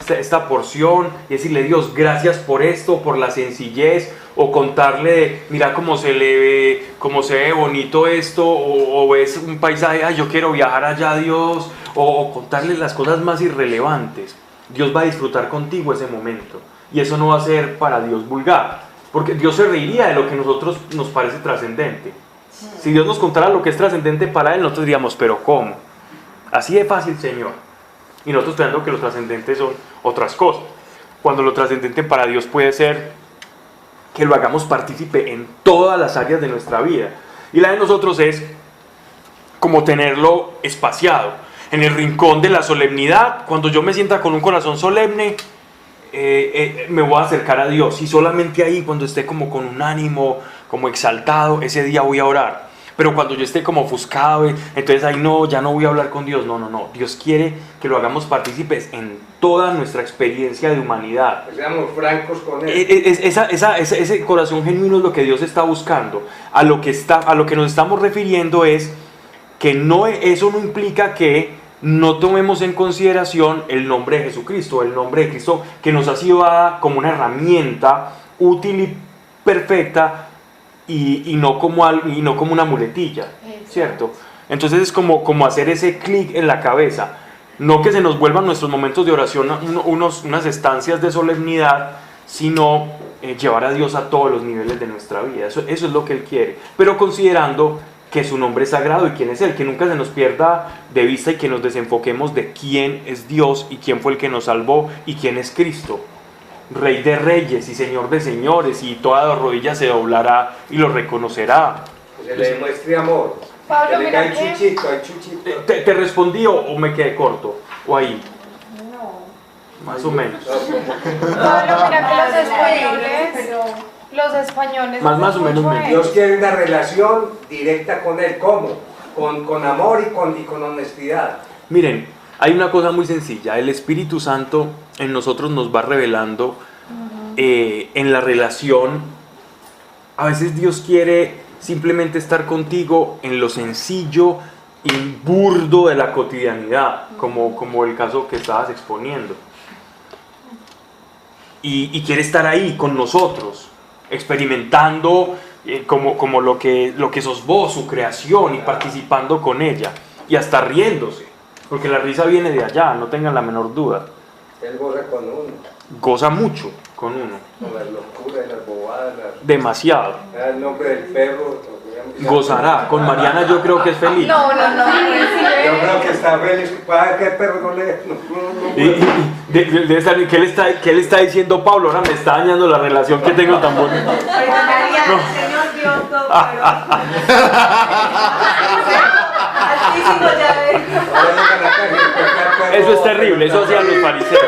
esta porción, y decirle: Dios, gracias por esto, por la sencillez, o contarle, mira cómo se ve bonito esto, o ves un paisaje, ay, yo quiero viajar allá, Dios, o contarle las cosas más irrelevantes. Dios va a disfrutar contigo ese momento, y eso no va a ser para Dios vulgar, porque Dios se reiría de lo que a nosotros nos parece trascendente. Si Dios nos contara lo que es trascendente para Él, nosotros diríamos: pero ¿cómo? Así de fácil, Señor. Y nosotros pensando que lo trascendente son otras cosas, cuando lo trascendente para Dios puede ser que lo hagamos partícipe en todas las áreas de nuestra vida. Y la de nosotros es como tenerlo espaciado en el rincón de la solemnidad. Cuando yo me sienta con un corazón solemne, me voy a acercar a Dios, y solamente ahí, cuando esté como con un ánimo como exaltado, ese día voy a orar. Pero cuando yo esté como ofuscado, entonces ahí ya no voy a hablar con Dios. No. Dios quiere que lo hagamos partícipes en toda nuestra experiencia de humanidad. Seamos francos con Él. Ese corazón genuino es lo que Dios está buscando. A lo que nos estamos refiriendo es que eso no implica que no tomemos en consideración el nombre de Jesucristo, el nombre de Cristo que nos ha sido dada como una herramienta útil y perfecta, y no como una muletilla, ¿cierto? Entonces es como hacer ese clic en la cabeza, no que se nos vuelvan nuestros momentos de oración unas estancias de solemnidad, sino llevar a Dios a todos los niveles de nuestra vida. Eso es lo que Él quiere, pero considerando que su nombre es sagrado y quién es Él, que nunca se nos pierda de vista y que nos desenfoquemos de quién es Dios y quién fue el que nos salvó y quién es Cristo, Rey de reyes y Señor de señores, y toda rodilla se doblará y lo reconocerá. Que se le demuestre amor. Pablo, que le mira cae que... chuchito. ¿Te respondí o me quedé corto? ¿O ahí? No. Más o menos. Pablo, mira que los españoles más o menos mucho Dios quiere una relación directa con Él. ¿Cómo? Con amor y con honestidad. Miren, hay una cosa muy sencilla. El Espíritu Santo en nosotros nos va revelando en la relación. A veces Dios quiere simplemente estar contigo en lo sencillo y burdo de la cotidianidad, como el caso que estabas exponiendo. Y quiere estar ahí con nosotros, experimentando como lo que sos vos, su creación, y participando con ella, y hasta riéndose. Porque la risa viene de allá, no tengan la menor duda. Él goza con uno. Goza mucho con uno. Con las locuras, las bobadas. Demasiado. El nombre del perro. Gozará. Con Mariana yo creo que es feliz. No. Yo creo que está feliz. ¿Para qué perro no le.? ¿Qué le está diciendo Pablo? Ahora me está dañando la relación que tengo tan bonita. Mariana, el Señor Dios todo. Eso es terrible, eso hacían los fariseos.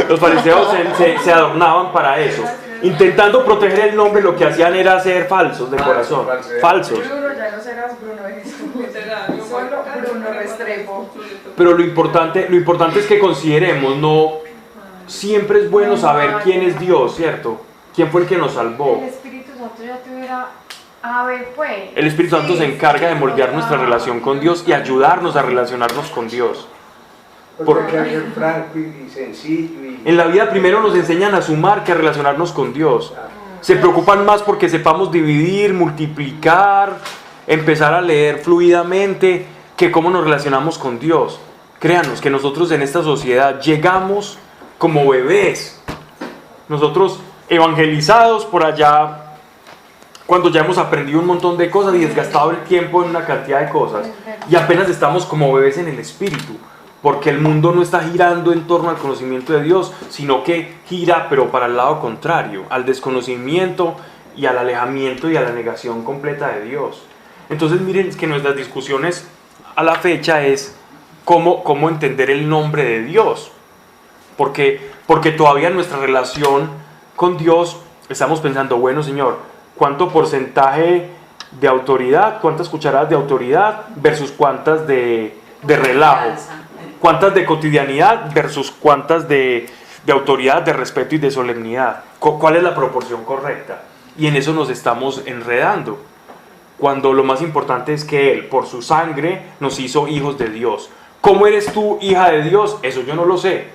Los fariseos se adornaban para eso. Intentando proteger el nombre, lo que hacían era ser falsos de corazón. Falsos. Bruno, ya no serás Bruno de Jesús. Solo Bruno Restrepo. Pero lo importante es que consideremos, no siempre es bueno saber quién es Dios, ¿cierto? ¿Quién fue el que nos salvó? El Espíritu Santo ya te hubiera... A ver, pues. El Espíritu Santo se encarga de moldear nuestra relación con Dios y ayudarnos a relacionarnos con Dios. Porque hay que ser franco y sencillo. En la vida primero nos enseñan a sumar que a relacionarnos con Dios. Se preocupan más porque sepamos dividir, multiplicar, empezar a leer fluidamente, que cómo nos relacionamos con Dios. Créanos que nosotros en esta sociedad llegamos como bebés. Nosotros evangelizados por allá cuando ya hemos aprendido un montón de cosas y desgastado el tiempo en una cantidad de cosas y apenas estamos como bebés en el espíritu, porque el mundo no está girando en torno al conocimiento de Dios, sino que gira pero para el lado contrario, al desconocimiento y al alejamiento y a la negación completa de Dios. Entonces miren que nuestras discusiones a la fecha es cómo entender el nombre de Dios, porque todavía en nuestra relación con Dios estamos pensando, bueno Señor, ¿cuánto porcentaje de autoridad, cuántas cucharadas de autoridad versus cuántas de relajo? ¿Cuántas de cotidianidad versus cuántas de autoridad, de respeto y de solemnidad? ¿Cuál es la proporción correcta? Y en eso nos estamos enredando, cuando lo más importante es que Él, por su sangre, nos hizo hijos de Dios. ¿Cómo eres tú hija de Dios? Eso yo no lo sé.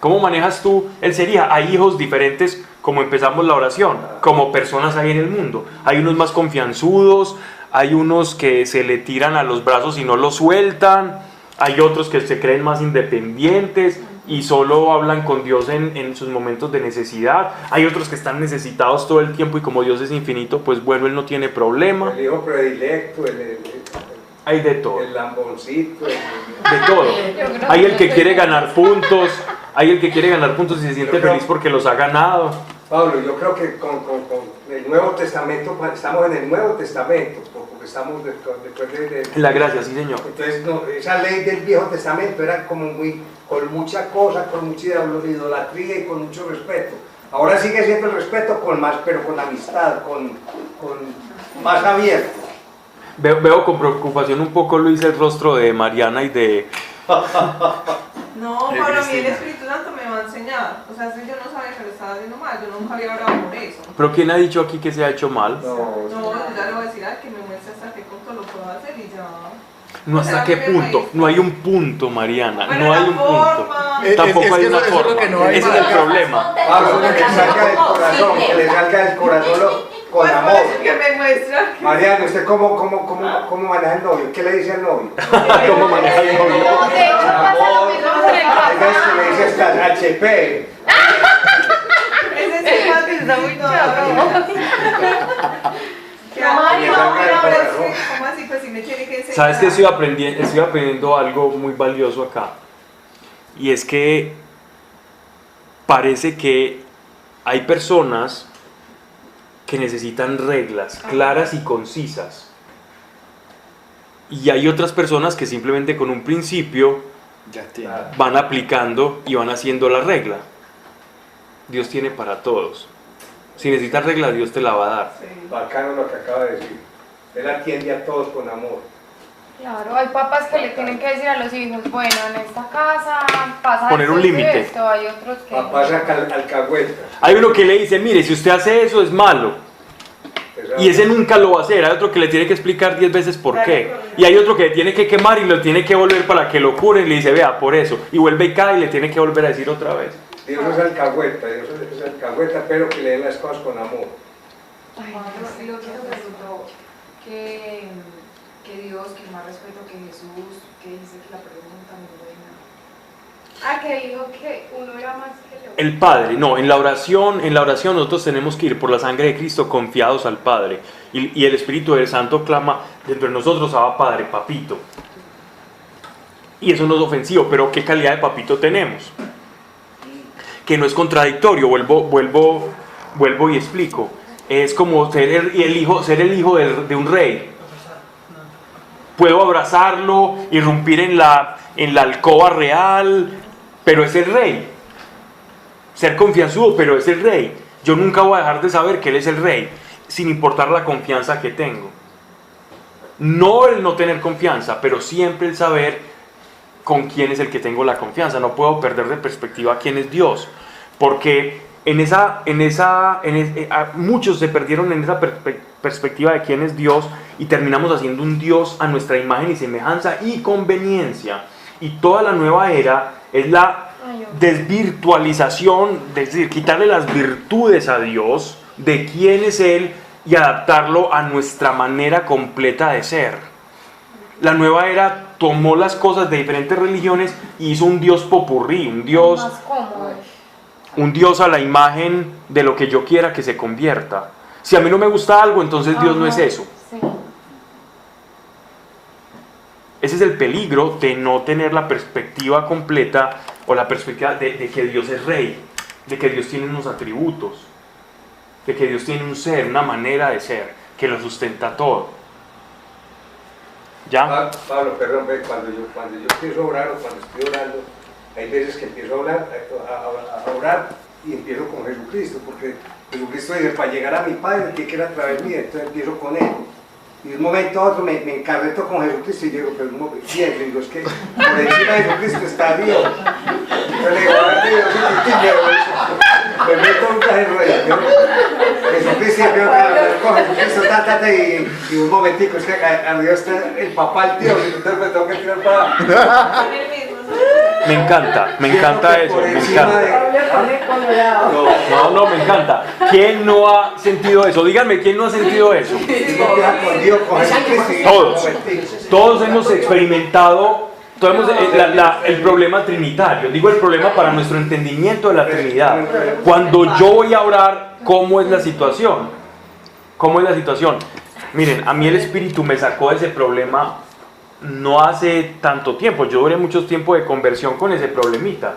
¿Cómo manejas tú el ser hija? Hay hijos diferentes, como empezamos la oración, como personas hay en el mundo. Hay unos más confianzudos, hay unos que se le tiran a los brazos y no los sueltan, hay otros que se creen más independientes y solo hablan con Dios en sus momentos de necesidad. Hay otros que están necesitados todo el tiempo y como Dios es infinito, pues bueno, Él no tiene problema. El hijo predilecto, hay de todo. El lamboncito. De todo. Hay el que quiere ganar puntos, hay el que quiere ganar puntos y se siente feliz porque los ha ganado. Pablo, yo creo que con el Nuevo Testamento, estamos en el Nuevo Testamento, porque estamos después de la gracia, sí señor. Entonces, no, esa ley del Viejo Testamento era como con mucha cosa, con mucha idolatría y con mucho respeto. Ahora sigue siendo el respeto pero con amistad, con más abierto. Veo con preocupación un poco, Luis, el rostro de Mariana y de... No, para mí el Espíritu Santo me va a enseñar. O sea, si yo no sabía que lo estaba haciendo mal, yo nunca había orado por eso. ¿Pero quién ha dicho aquí que se ha hecho mal? No, yo ya le voy a decir a que me muestre hasta qué punto lo puedo hacer y ya. No, ¿hasta qué punto? No hay un punto, Mariana. Bueno, no hay un punto. Tampoco hay una forma. Ese es el problema. Pablo, que le salga del corazón, que le salga del corazón con amor. Que me muestra. Mariana, ¿usted cómo maneja el novio? ¿Qué le dice al novio? ¿Cómo maneja el novio? Le dice hasta HP. Ese sí está muy ¿Cómo así? Pues si me tiene que enseñar. ¿Sabes qué? Estoy aprendiendo algo muy valioso acá. Y es que parece que hay personas que necesitan reglas claras y concisas. Y hay otras personas que simplemente con un principio van aplicando y van haciendo la regla. Dios tiene para todos. Si necesitas regla, Dios te la va a dar. Sí. Bacano lo que acaba de decir. Él atiende a todos con amor. Claro, hay papás que le tienen que decir a los hijos, bueno, en esta casa pasa poner un límite. Esto, hay otros que... Papás alcahuetas. Hay uno que le dice, mire, si usted hace eso es malo. Y ese nunca lo va a hacer. Hay otro que le tiene que explicar 10 veces por qué. Y hay otro que le tiene que quemar y lo tiene que volver para que lo cure y le dice, vea, por eso. Y vuelve y cae y le tiene que volver a decir otra vez. Dios es alcahueta, pero que le den las cosas con amor. Y lo otro que preguntó que Dios, que más respeto que Jesús, que dice que la pregunta no buena. Ah, que dijo que uno era más que el otro. El Padre, no, en la oración nosotros tenemos que ir por la sangre de Cristo confiados al Padre. Y el Espíritu del Santo clama dentro de nosotros, Abba Padre, papito. Y eso no es ofensivo, pero ¿qué calidad de papito tenemos? Que no es contradictorio, vuelvo y explico. Es como ser el hijo de un rey. Puedo abrazarlo, irrumpir en la alcoba real, pero es el rey. Ser confianzudo, pero es el rey. Yo nunca voy a dejar de saber que Él es el rey, sin importar la confianza que tengo. No el no tener confianza, pero siempre el saber con quién es el que tengo la confianza. No puedo perder de perspectiva quién es Dios, porque muchos se perdieron en esa perspectiva de quién es Dios y terminamos haciendo un Dios a nuestra imagen y semejanza y conveniencia. Y toda la nueva era es la desvirtualización, es decir, quitarle las virtudes a Dios de quién es Él y adaptarlo a nuestra manera completa de ser. La nueva era tomó las cosas de diferentes religiones y hizo un Dios popurrí, un Dios a la imagen de lo que yo quiera que se convierta. Si a mí no me gusta algo, entonces Dios no es eso. Sí. Ese es el peligro de no tener la perspectiva completa o la perspectiva de que Dios es rey, de que Dios tiene unos atributos, de que Dios tiene un ser, una manera de ser, que lo sustenta todo. ¿Ya? Pablo, perdón, cuando yo empiezo a orar o cuando estoy orando, hay veces que empiezo a orar y empiezo con Jesucristo, porque Jesucristo dice, para llegar a mi Padre tiene que ir a través mío, entonces empiezo con Él. Y de un momento a otro me encarreto con Jesucristo y llego, pero un momento, bien, digo, es que por encima de Jesucristo está Dios. Yo le digo, a ver, Dios, me meto un cajero de Jesucristo, y empiezo a hablar con Jesucristo, y un momentico, es que arriba está el papá, el tío, y entonces me tengo que tirar para abajo. Me encanta eso, me encanta. No, me encanta. ¿Quién no ha sentido eso? Díganme, ¿quién no ha sentido eso? Todos hemos experimentado el problema trinitario. Digo el problema para nuestro entendimiento de la Trinidad. Cuando yo voy a orar, ¿cómo es la situación? ¿Cómo es la situación? Miren, a mí el Espíritu me sacó de ese problema no hace tanto tiempo. Yo duré mucho tiempo de conversión con ese problemita.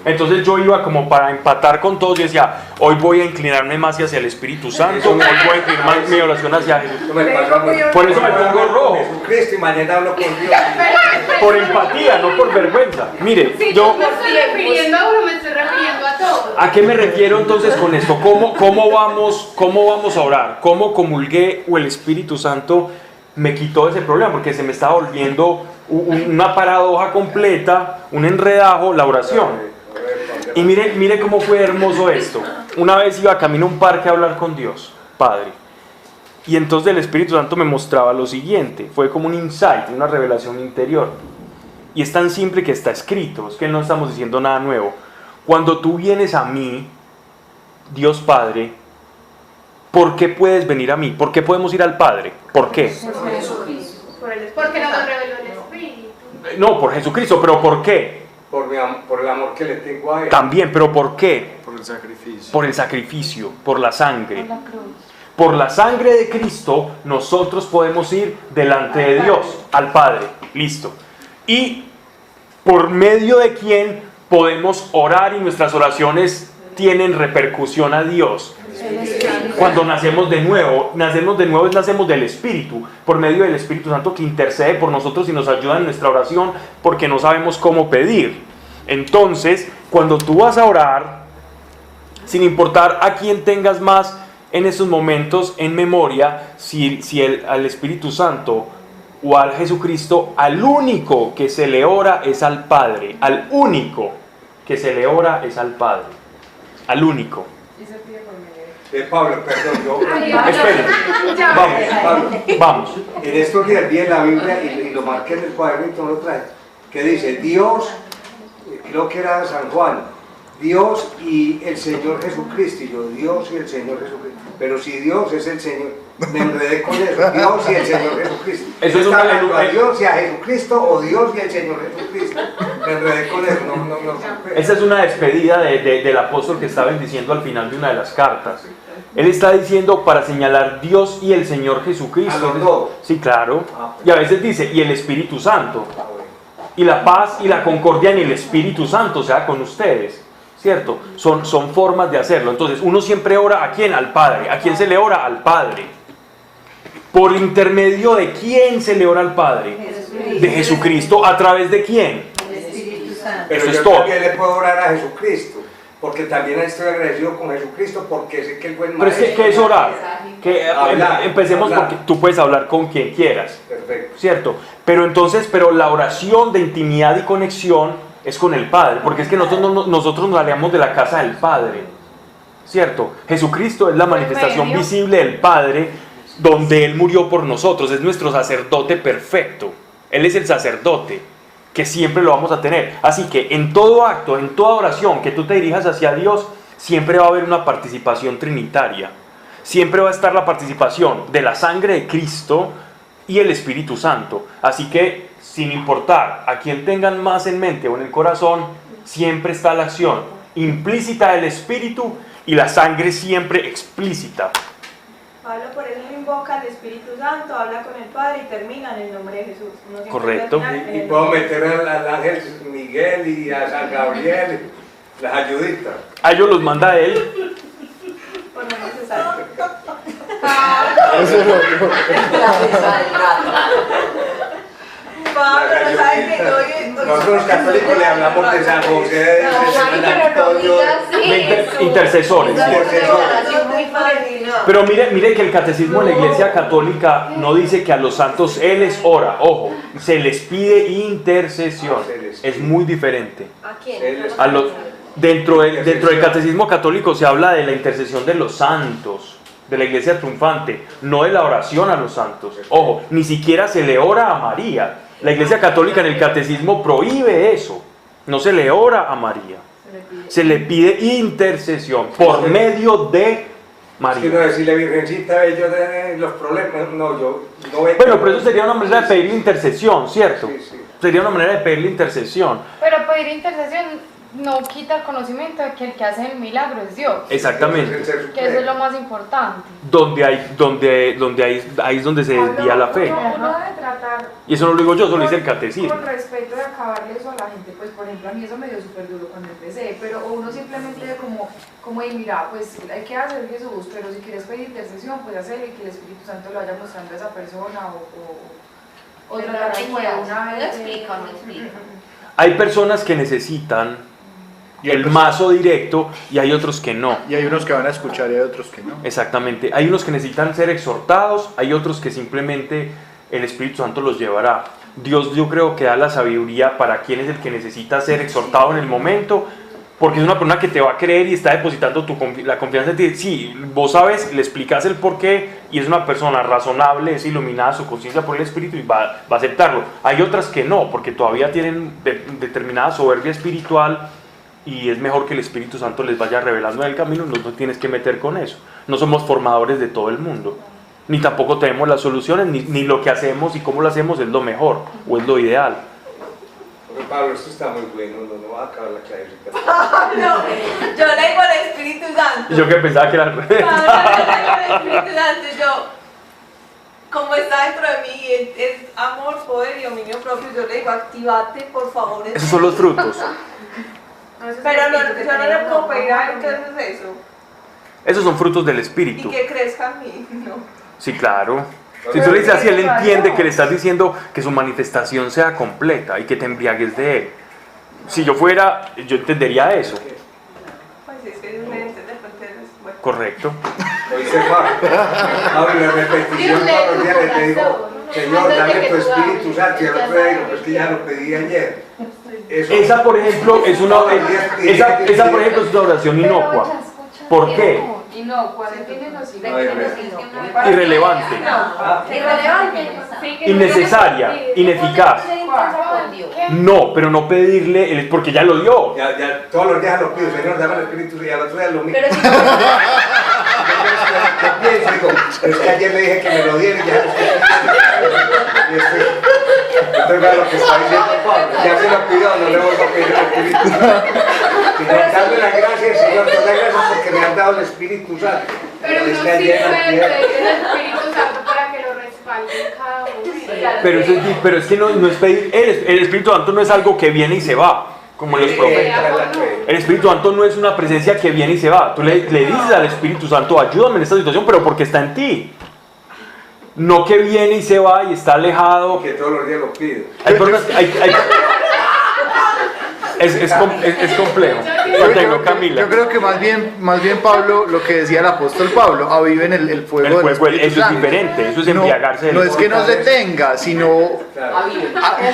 Entonces yo iba como para empatar con todos y decía, hoy voy a inclinarme más hacia el Espíritu Santo, hoy voy a inclinar más mi oración hacia Jesús. Por eso me pongo rojo. Jesucristo y mañana hablo con Dios. Por empatía, no por vergüenza. Mire, yo... No me estoy refiriendo a uno, me estoy refiriendo a todos. ¿A qué me refiero entonces con esto? ¿Cómo vamos a orar? ¿Cómo comulgué o el Espíritu Santo me quitó ese problema? Porque se me estaba volviendo una paradoja completa, un enredajo, la oración. Y mire cómo fue hermoso esto. Una vez iba camino a un parque a hablar con Dios, Padre. Y entonces el Espíritu Santo me mostraba lo siguiente. Fue como un insight, una revelación interior. Y es tan simple que está escrito. Es que no estamos diciendo nada nuevo. Cuando tú vienes a mí, Dios Padre, ¿por qué puedes venir a mí? ¿Por qué podemos ir al Padre? ¿Por qué? Porque nos reveló el Espíritu. No, por Jesucristo, pero ¿por qué? Por el amor que le tengo a Él. También, pero ¿por qué? Por el sacrificio. Por el sacrificio, por la sangre. Por la cruz. Por la sangre de Cristo, nosotros podemos ir delante de Dios, al Padre. Listo. Y por medio de quién podemos orar y nuestras oraciones tienen repercusión a Dios. Cuando nacemos de nuevo nacemos del Espíritu, por medio del Espíritu Santo que intercede por nosotros y nos ayuda en nuestra oración porque no sabemos cómo pedir. Entonces, cuando tú vas a orar, sin importar a quién tengas más en esos momentos en memoria, si al Espíritu Santo o al Jesucristo, al único que se le ora es al Padre, al único que se le ora es al Padre, al único. Pablo, perdón, yo... Esperen, vamos. En estos días vi en la Biblia y lo marqué en el cuadernito, lo traje, que dice Dios, creo que era San Juan, Dios y el Señor Jesucristo, y yo, Dios y el Señor Jesucristo, pero si Dios es el Señor, me enredé con eso, Dios y el Señor Jesucristo. Eso es Dios y a Jesucristo o Dios y el Señor Jesucristo, me enredé con eso, no. Esa es una despedida del apóstol que está bendiciendo al final de una de las cartas. Él está diciendo para señalar Dios y el Señor Jesucristo. ¿A los dos? Sí, claro. Y a veces dice, y el Espíritu Santo. Y la paz y la concordia en el Espíritu Santo sea con ustedes. ¿Cierto? Son formas de hacerlo. Entonces, uno siempre ora ¿a quién? Al Padre. ¿A quién se le ora? Al Padre. ¿Por intermedio de quién se le ora al Padre? De Jesucristo. ¿A través de quién? El Espíritu Santo. Pero Eso yo es todo. también le puedo orar a Jesucristo, porque también estoy agradecido con Jesucristo, porque sé que el buen Pero es maestro... que, ¿qué es orar? Hablar, Empecemos hablar. porque tú puedes hablar con quien quieras. Perfecto. ¿Cierto? Pero la oración de intimidad y conexión es con el Padre, porque es que nosotros nos aleamos de la casa del Padre. ¿Cierto? Jesucristo es la manifestación visible del Padre, donde Él murió por nosotros, es nuestro sacerdote perfecto. Él es el sacerdote, que siempre lo vamos a tener. Así que en todo acto, en toda oración que tú te dirijas hacia Dios, siempre va a haber una participación trinitaria. Siempre va a estar la participación de la sangre de Cristo y el Espíritu Santo. Así que, sin importar a quién tengan más en mente o en el corazón, siempre está la acción implícita del Espíritu y la sangre siempre explícita. Pablo por eso invoca al Espíritu Santo, habla con el Padre y termina en el nombre de Jesús. Uno siempre Correcto. termina en Y el puedo nombre. meter al ángel Miguel y a San Gabriel, las ayuditas. A ellos los manda él. Por no necesario. Eso es otro. La risa del gato. Pablo, Las no sabe que ayuditas. Nosotros los católicos le hablamos de San José, de San Antonio. Intercesores. Pero mire que el catecismo de la Iglesia Católica no dice que a los santos Él les ora, ojo, se les pide intercesión. Es muy diferente. ¿A quién? A los, dentro del catecismo católico se habla de la intercesión de los santos, de la Iglesia triunfante, no de la oración a los santos. Ojo, ni siquiera se le ora a María. La Iglesia Católica en el catecismo prohíbe eso. No se le ora a María. Se le pide intercesión por medio de María. Si no decirle virgencita, ellos de los problemas, no, yo no veo. Bueno, pero eso sería una manera de pedir intercesión, ¿cierto? Sí, sí. Sería una manera de pedir intercesión. Pero pedir intercesión no quita el conocimiento de que el que hace el milagro es Dios. Exactamente. Que eso es lo más importante. Ahí es donde se desvía la fe. Uno debe tratar Y eso no lo digo yo, eso lo dice el catecismo. con respeto de acabarle eso a la gente. Pues por ejemplo a mí eso me dio súper duro cuando empecé, pero uno simplemente como y mira, pues hay que hacer Jesús, pero si quieres pedir intercesión, pues hacerlo y que el Espíritu Santo lo vaya mostrando a esa persona o tratar como de una No vez. explica, no explica. Hay personas que necesitan Y hay el personas- mazo directo y hay otros que no. Y hay unos que van a escuchar y hay otros que no. Exactamente. Hay unos que necesitan ser exhortados, hay otros que simplemente el Espíritu Santo los llevará. Dios, yo creo que da la sabiduría para quién es el que necesita ser exhortado en el momento, porque es una persona que te va a creer y está depositando la confianza en ti. Sí, vos sabes, le explicas el porqué y es una persona razonable, es iluminada su conciencia por el Espíritu y va a aceptarlo. Hay otras que no, porque todavía tienen determinada soberbia espiritual y es mejor que el Espíritu Santo les vaya revelando en el camino, no te tienes que meter con eso. No somos formadores de todo el mundo, ni tampoco tenemos las soluciones, ni lo que hacemos y cómo lo hacemos es lo mejor o es lo ideal. Porque Pablo, esto está muy bueno, no va a acabar la clase. Pablo, yo leo al Espíritu Santo. Yo que pensaba que era al revés. Pablo, yo leo al Espíritu Santo. Yo, como está dentro de mí, es amor, poder y dominio propio. Yo le digo, activate, por favor. Esos son los frutos. Pero yo no le puedo pedir algo, entonces es eso. Esos son frutos del Y Espíritu. que crezca en mí, ¿no? Sí, claro. Si tú le dices así, él entiende que le estás diciendo que su manifestación sea completa y que te embriagues de él. Si yo fuera, yo entendería eso. Pues es que es un ente de fronteras. Bueno. Correcto. Oíste, Pablo, la repetición todos los días le digo, Señor, dame tu Espíritu Santo. Y el otro día digo, pues que ya lo pedí ayer. Eso- Esa, por ejemplo, es una oración inocua. ¿Por qué? Y no, cuando tienen los hijos. Irrelevante, Irrelevante. innecesaria, ineficaz. No, pero no pedirle, porque ya lo dio. Ya todos los días lo pido, Señor, dame el Espíritu y al otro día lo mismo. Pero si Yo pienso, digo, pero es que ayer le dije que me lo diera y ya lo estoy pidiendo. Entonces, vea lo que está diciendo Pablo, ya se lo pidió, no le voy a pedir el Espíritu Santo. Sino darle las gracias, Señor, te doy gracias porque me han dado el Espíritu Santo. Pero Es uno que sí ayer puede antier- pedir el Espíritu Santo para que lo respalde en cada uno. Pero es que no es pedir, el Espíritu Santo no es algo que viene y se va, como los profetas. El Espíritu Santo no es una presencia que viene y se va. Tú le dices al Espíritu Santo, ayúdame en esta situación, pero porque está en ti. No que viene y se va y está alejado. Que todos los días lo pido. Hay personas que es complejo. Lo tengo, Camila. Yo creo que más bien Pablo, lo que decía el apóstol Pablo, aviven el fuego El del fuego, Espíritu eso es Santo. diferente, eso es No, embriagarse del no es que no se tenga, sino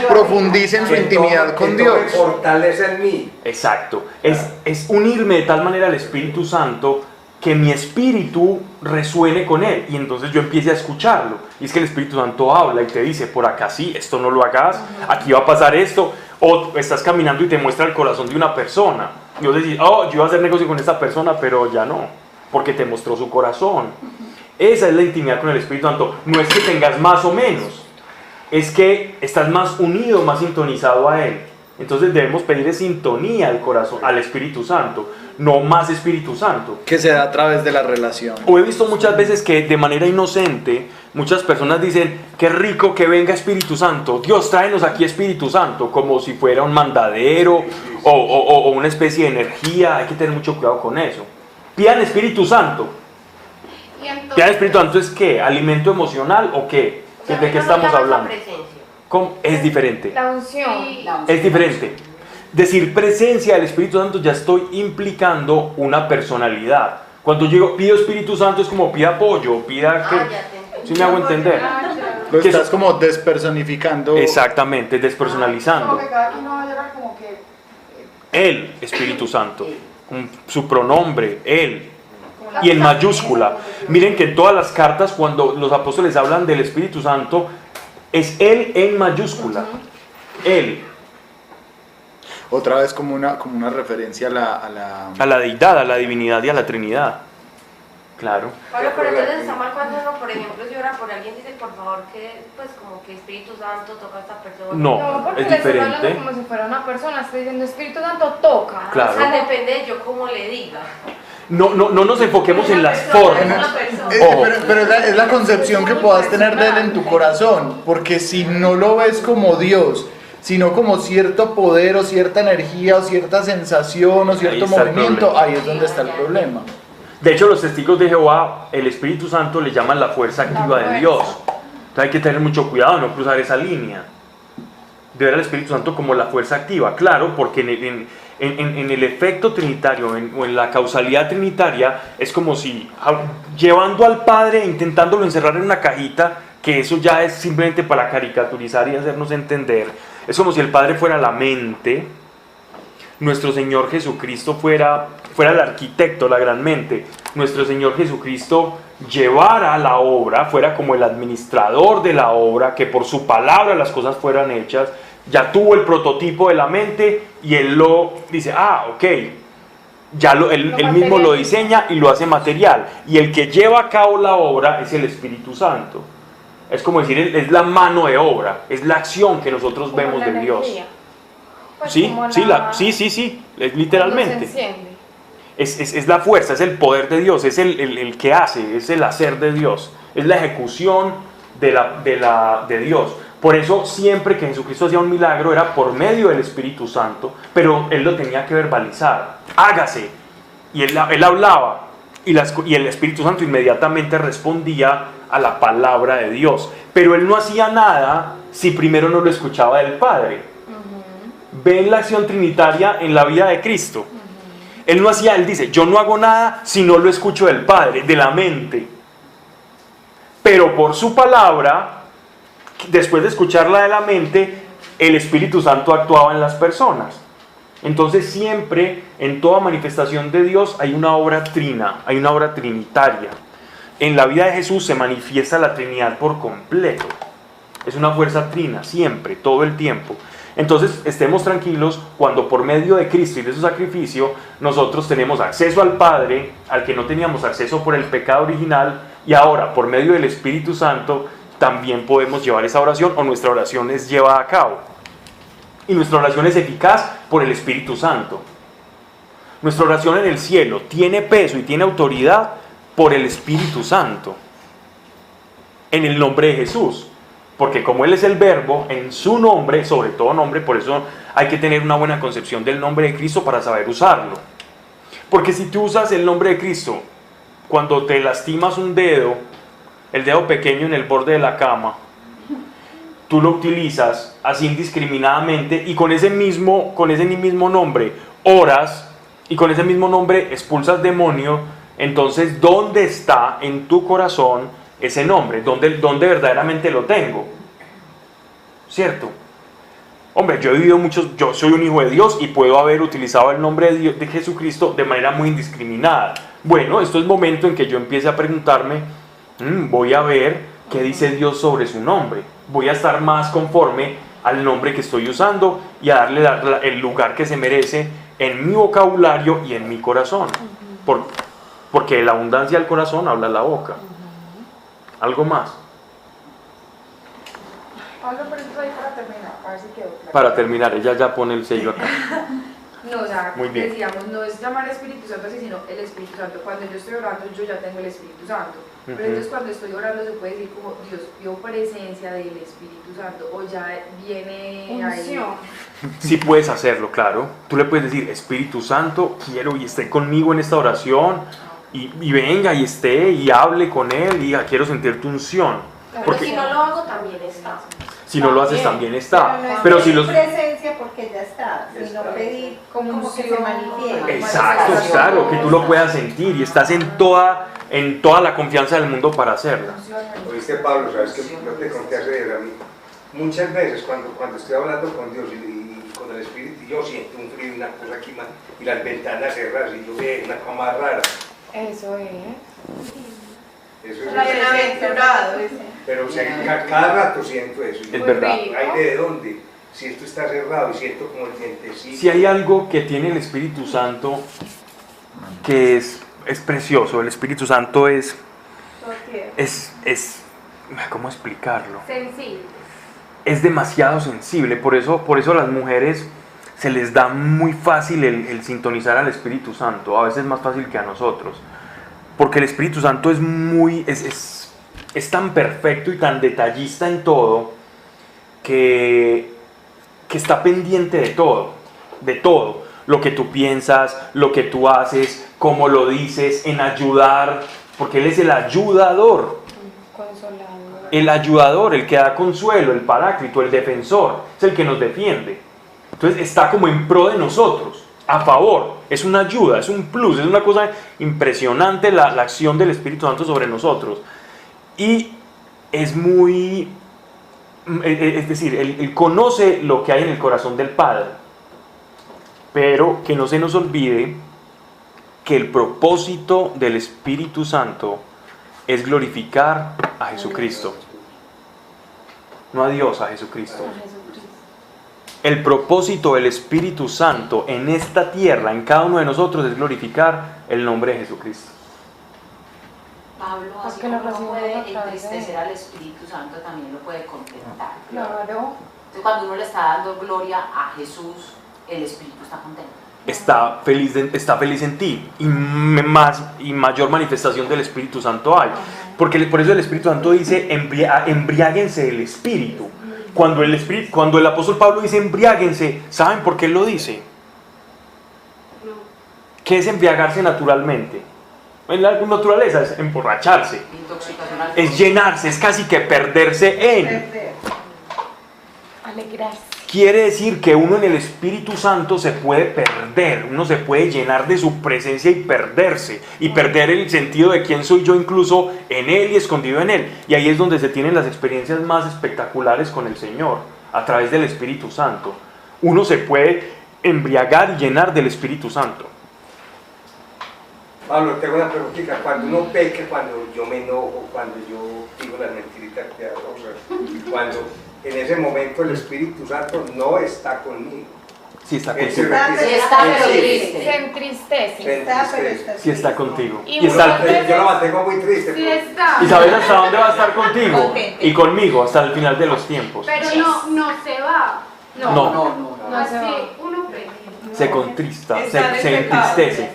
profundicen su intimidad con Dios. Fortalece en mí. Exacto. Es unirme de tal manera al Espíritu Santo que mi espíritu resuene con él y entonces yo empiece a escucharlo. Y es que el Espíritu Santo habla y te dice, por acá sí, esto no lo hagas, aquí va a pasar esto. O estás caminando y te muestra el corazón de una persona. Y vos decís, oh, yo iba a hacer negocio con esta persona, pero ya no, porque te mostró su corazón. Esa es la intimidad con el Espíritu Santo. No es que tengas más o menos, es que estás más unido, más sintonizado a él. Entonces debemos pedirle sintonía al corazón, al Espíritu Santo, no más Espíritu Santo. Que se da a través de la relación. O he visto muchas veces que de manera inocente muchas personas dicen, qué rico que venga Espíritu Santo, Dios tráenos aquí Espíritu Santo, como si fuera un mandadero o una especie de energía. Hay que tener mucho cuidado con eso. Pidan Espíritu Santo. Pidan Espíritu Santo, ¿es qué? ¿Alimento emocional o qué? ¿De qué estamos hablando? ¿Cómo? Es diferente. La unción. Es diferente. Decir presencia del Espíritu Santo, ya estoy implicando una personalidad. Cuando yo pido Espíritu Santo es como pida apoyo, pida que... ¿Sí me hago entender? Lo estás como despersonificando. Exactamente, despersonalizando. Como que cada quien no va a llorar como que... El Espíritu Santo, con su pronombre, Él. Y en mayúscula. Miren que en todas las cartas, cuando los apóstoles hablan del Espíritu Santo, es Él en mayúscula. Él. Otra vez como una referencia a la deidad, a la divinidad y a la Trinidad. Claro. Pablo, pero entonces está mal cuando uno, por ejemplo, si ora por alguien, dice por favor que, pues, como que Espíritu Santo toca a esta persona. No, porque es le estoy diferente. hablando como si fuera una persona, estoy diciendo Espíritu Santo toca. Claro. O sea, depende de yo cómo le diga. No nos enfoquemos en las formas. Pero es la concepción que puedas tener de Él en tu corazón, porque si no lo ves como Dios, sino como cierto poder o cierta energía o cierta sensación o cierto movimiento, ahí es donde está el problema. De hecho, los testigos de Jehová, el Espíritu Santo le llaman la fuerza activa de Dios. Entonces hay que tener mucho cuidado, no cruzar esa línea de ver al Espíritu Santo como la fuerza activa. Claro, porque en el efecto trinitario o en la causalidad trinitaria es como si llevando al Padre e intentándolo encerrar en una cajita, que eso ya es simplemente para caricaturizar y hacernos entender. Es como si el Padre fuera la mente, nuestro Señor Jesucristo fuera el arquitecto, la gran mente, nuestro Señor Jesucristo llevara la obra, fuera como el administrador de la obra, que por su palabra las cosas fueran hechas. Ya tuvo el prototipo de la mente y él lo dice, ok, ya él mismo lo diseña y lo hace material. Y el que lleva a cabo la obra es el Espíritu Santo. Es como decir, es la mano de obra, es la acción que nosotros vemos de Dios. Pues Sí, literalmente. Es la fuerza, es el poder de Dios, es el que hace, es el hacer de Dios, es la ejecución de Dios. Por eso siempre que Jesucristo hacía un milagro era por medio del Espíritu Santo, pero Él lo tenía que verbalizar, hágase, y Él hablaba, y el Espíritu Santo inmediatamente respondía a la palabra de Dios, pero Él no hacía nada si primero no lo escuchaba del Padre. Ven la acción trinitaria en la vida de Cristo. Él dice, yo no hago nada si no lo escucho del Padre, de la mente, pero por su palabra, después de escucharla de la mente, el Espíritu Santo actuaba en las personas. Entonces siempre, en toda manifestación de Dios, hay una obra trina, hay una obra trinitaria. En la vida de Jesús se manifiesta la Trinidad por completo. Es una fuerza trina, siempre, todo el tiempo. Entonces estemos tranquilos cuando por medio de Cristo y de su sacrificio nosotros tenemos acceso al Padre, al que no teníamos acceso por el pecado original, y ahora por medio del Espíritu Santo también podemos llevar esa oración, o nuestra oración es llevada a cabo. Y nuestra oración es eficaz por el Espíritu Santo. Nuestra oración en el cielo tiene peso y tiene autoridad por el Espíritu Santo, en el nombre de Jesús. Porque como Él es el Verbo, en su nombre, sobre todo nombre, por eso hay que tener una buena concepción del nombre de Cristo para saber usarlo. Porque si tú usas el nombre de Cristo, cuando te lastimas un dedo, el dedo pequeño en el borde de la cama, tú lo utilizas así indiscriminadamente y con ese mismo nombre oras y con ese mismo nombre expulsas demonio. Entonces, ¿dónde está en tu corazón ese nombre? ¿Dónde verdaderamente lo tengo? ¿Cierto? Hombre, yo soy un hijo de Dios y puedo haber utilizado el nombre de Dios, de Jesucristo, de manera muy indiscriminada. Bueno, esto es momento en que yo empiece a preguntarme, voy a ver qué dice Dios sobre su nombre. Voy a estar más conforme al nombre que estoy usando y a darle el lugar que se merece en mi vocabulario y en mi corazón. Porque de la abundancia del corazón habla la boca. ¿Algo más? Pablo, pero esto ahí para terminar. A ver si quedó claro. Para terminar, ella ya pone el sello acá. No, o sea, Muy bien. decíamos, no es llamar Espíritu Santo así, sino el Espíritu Santo. Cuando yo estoy orando, yo ya tengo el Espíritu Santo. Pero entonces cuando estoy orando se puede decir como Dios vio presencia del Espíritu Santo o ya viene ahí. Sí puedes hacerlo, claro. Tú le puedes decir, Espíritu Santo, quiero y esté conmigo en esta oración y venga y esté y hable con él y diga, quiero sentir tu unción. Pero si no lo hago también está. Si no lo haces también está. Pero no es Pero si pedir los... presencia porque ya está, sino pedir como que se manifieste. Exacto, claro, que tú lo puedas sentir y estás en toda la confianza del mundo para hacerlo. Oíste, Pablo, sabes que yo te conté hace días a mí. Muchas veces cuando estoy hablando con Dios y con el Espíritu, yo siento un frío, una cosa aquí más, y las ventanas cerradas y yo veo una cosa más rara. Eso es. Eso es Bienaventurado. pero o sea, cada rato siento eso. Es verdad. ¿Hay de dónde? Si esto está cerrado y siento como el dientecito. Si hay algo que tiene el Espíritu Santo que es precioso, el Espíritu Santo es ¿cómo explicarlo? Sensible. Es demasiado sensible, por eso a las mujeres se les da muy fácil el sintonizar al Espíritu Santo, a veces más fácil que a nosotros, porque el Espíritu Santo es tan perfecto y tan detallista en todo que está pendiente de todo, lo que tú piensas, lo que tú haces, cómo lo dices, en ayudar, porque Él es el ayudador. El ayudador, el que da consuelo, el paráclito, el defensor, es el que nos defiende. Entonces está como en pro de nosotros, a favor, es una ayuda, es un plus, es una cosa impresionante la acción del Espíritu Santo sobre nosotros. Y es muy, es decir, él conoce lo que hay en el corazón del Padre, pero que no se nos olvide que el propósito del Espíritu Santo es glorificar a Jesucristo, no a Dios, a Jesucristo. El propósito del Espíritu Santo en esta tierra, en cada uno de nosotros, es glorificar el nombre de Jesucristo. Pablo, así como uno puede entristecer al Espíritu Santo, también lo puede contentar. Claro. Entonces, cuando uno le está dando gloria a Jesús, el Espíritu está contento. Está feliz en ti, y mayor manifestación del Espíritu Santo hay. Porque por eso el Espíritu Santo dice, embriáguense del Espíritu. Cuando el apóstol Pablo dice embriáguense, ¿saben por qué él lo dice? ¿Qué es embriagarse naturalmente? En la naturaleza es emborracharse, es llenarse, es casi que perderse en. Alegrarse. Quiere decir que uno en el Espíritu Santo se puede perder, uno se puede llenar de su presencia y perderse, y perder el sentido de quién soy yo incluso en Él y escondido en Él. Y ahí es donde se tienen las experiencias más espectaculares con el Señor, a través del Espíritu Santo. Uno se puede embriagar y llenar del Espíritu Santo. Pablo, tengo una preguntita. Cuando uno peca, cuando yo me enojo, cuando yo digo las mentiritas piadosas, cuando en ese momento el Espíritu Santo no está conmigo. Sí está contigo. Se entristece. Sí está contigo. Y yo la mantengo muy triste. Sí está. ¿Y sabes hasta dónde va a estar contigo? Y conmigo, hasta el final de los tiempos. Pero no se va. No. Así uno Se contrista, se entristece.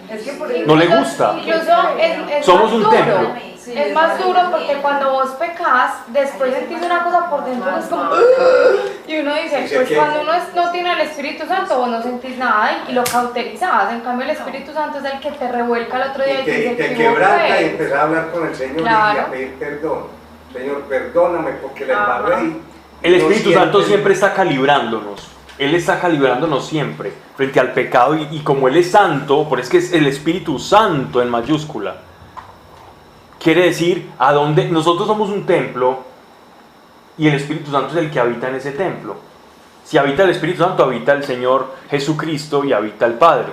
Es que no le gusta. Incluso es somos más un duro. templo. Es más duro porque cuando vos pecas, después sentís una cosa por dentro, es como y uno dice, pues cuando uno no tiene el Espíritu Santo, vos no sentís nada y lo cauterizás. En cambio el Espíritu Santo es el que te revuelca el otro día y te dice, te quebranta y empezás a hablar con el Señor y a pedir perdón. Señor, perdóname porque le embarré. El Espíritu Santo siempre está calibrándonos. Él está calibrándonos siempre frente al pecado y como Él es santo, por eso es que es el Espíritu Santo en mayúscula. Quiere decir, a dónde nosotros somos un templo y el Espíritu Santo es el que habita en ese templo. Si habita el Espíritu Santo, habita el Señor Jesucristo y habita el Padre.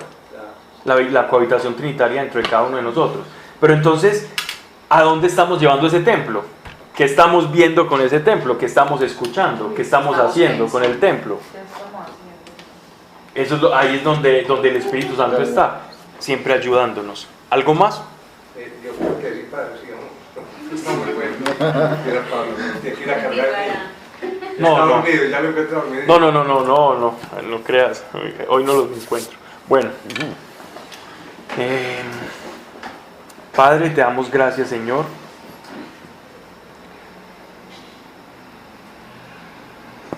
La cohabitación trinitaria dentro de cada uno de nosotros. Pero entonces, ¿a dónde estamos llevando ese templo? ¿Qué estamos viendo con ese templo? ¿Qué estamos escuchando? ¿Qué estamos haciendo con el templo? Eso ahí es donde el Espíritu Santo está, siempre ayudándonos. ¿Algo más? Yo creo que sí, padre, sí, está muy bueno. Mira, Pablo, te quiero cargar. No, está no. dormido, ya lo encuentro dormido. No creas. Hoy no los encuentro. Bueno. Padre, te damos gracias, Señor.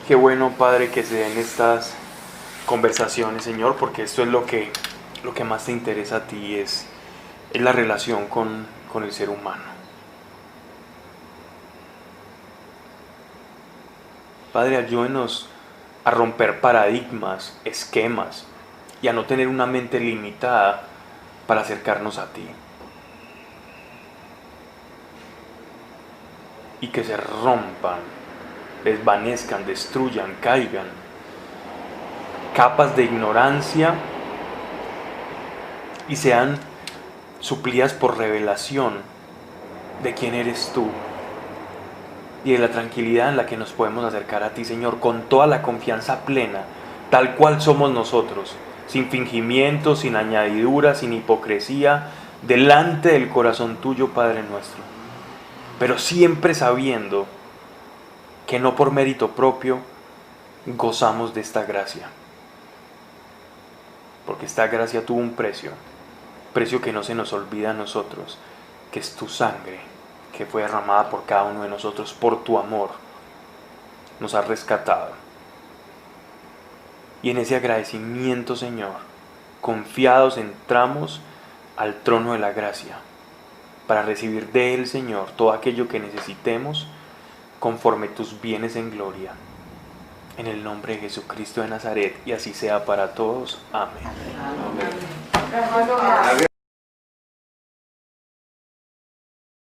Qué bueno, Padre, que se den estas conversaciones, Señor, porque esto es lo que más te interesa a ti, es la relación con el ser humano. Padre, ayúdenos a romper paradigmas, esquemas y a no tener una mente limitada para acercarnos a ti. Y que se rompan, desvanezcan, destruyan, caigan capas de ignorancia y sean suplidas por revelación de quién eres tú y de la tranquilidad en la que nos podemos acercar a ti, Señor, con toda la confianza plena, tal cual somos nosotros, sin fingimiento, sin añadiduras, sin hipocresía, delante del corazón tuyo, Padre nuestro, pero siempre sabiendo que no por mérito propio gozamos de esta gracia, porque esta gracia tuvo un precio que no se nos olvida a nosotros, que es tu sangre, que fue derramada por cada uno de nosotros, por tu amor, nos has rescatado. Y en ese agradecimiento, Señor, confiados entramos al trono de la gracia, para recibir de Él, Señor, todo aquello que necesitemos, conforme tus bienes en gloria. En el nombre de Jesucristo de Nazaret, y así sea para todos. Amén. Amén.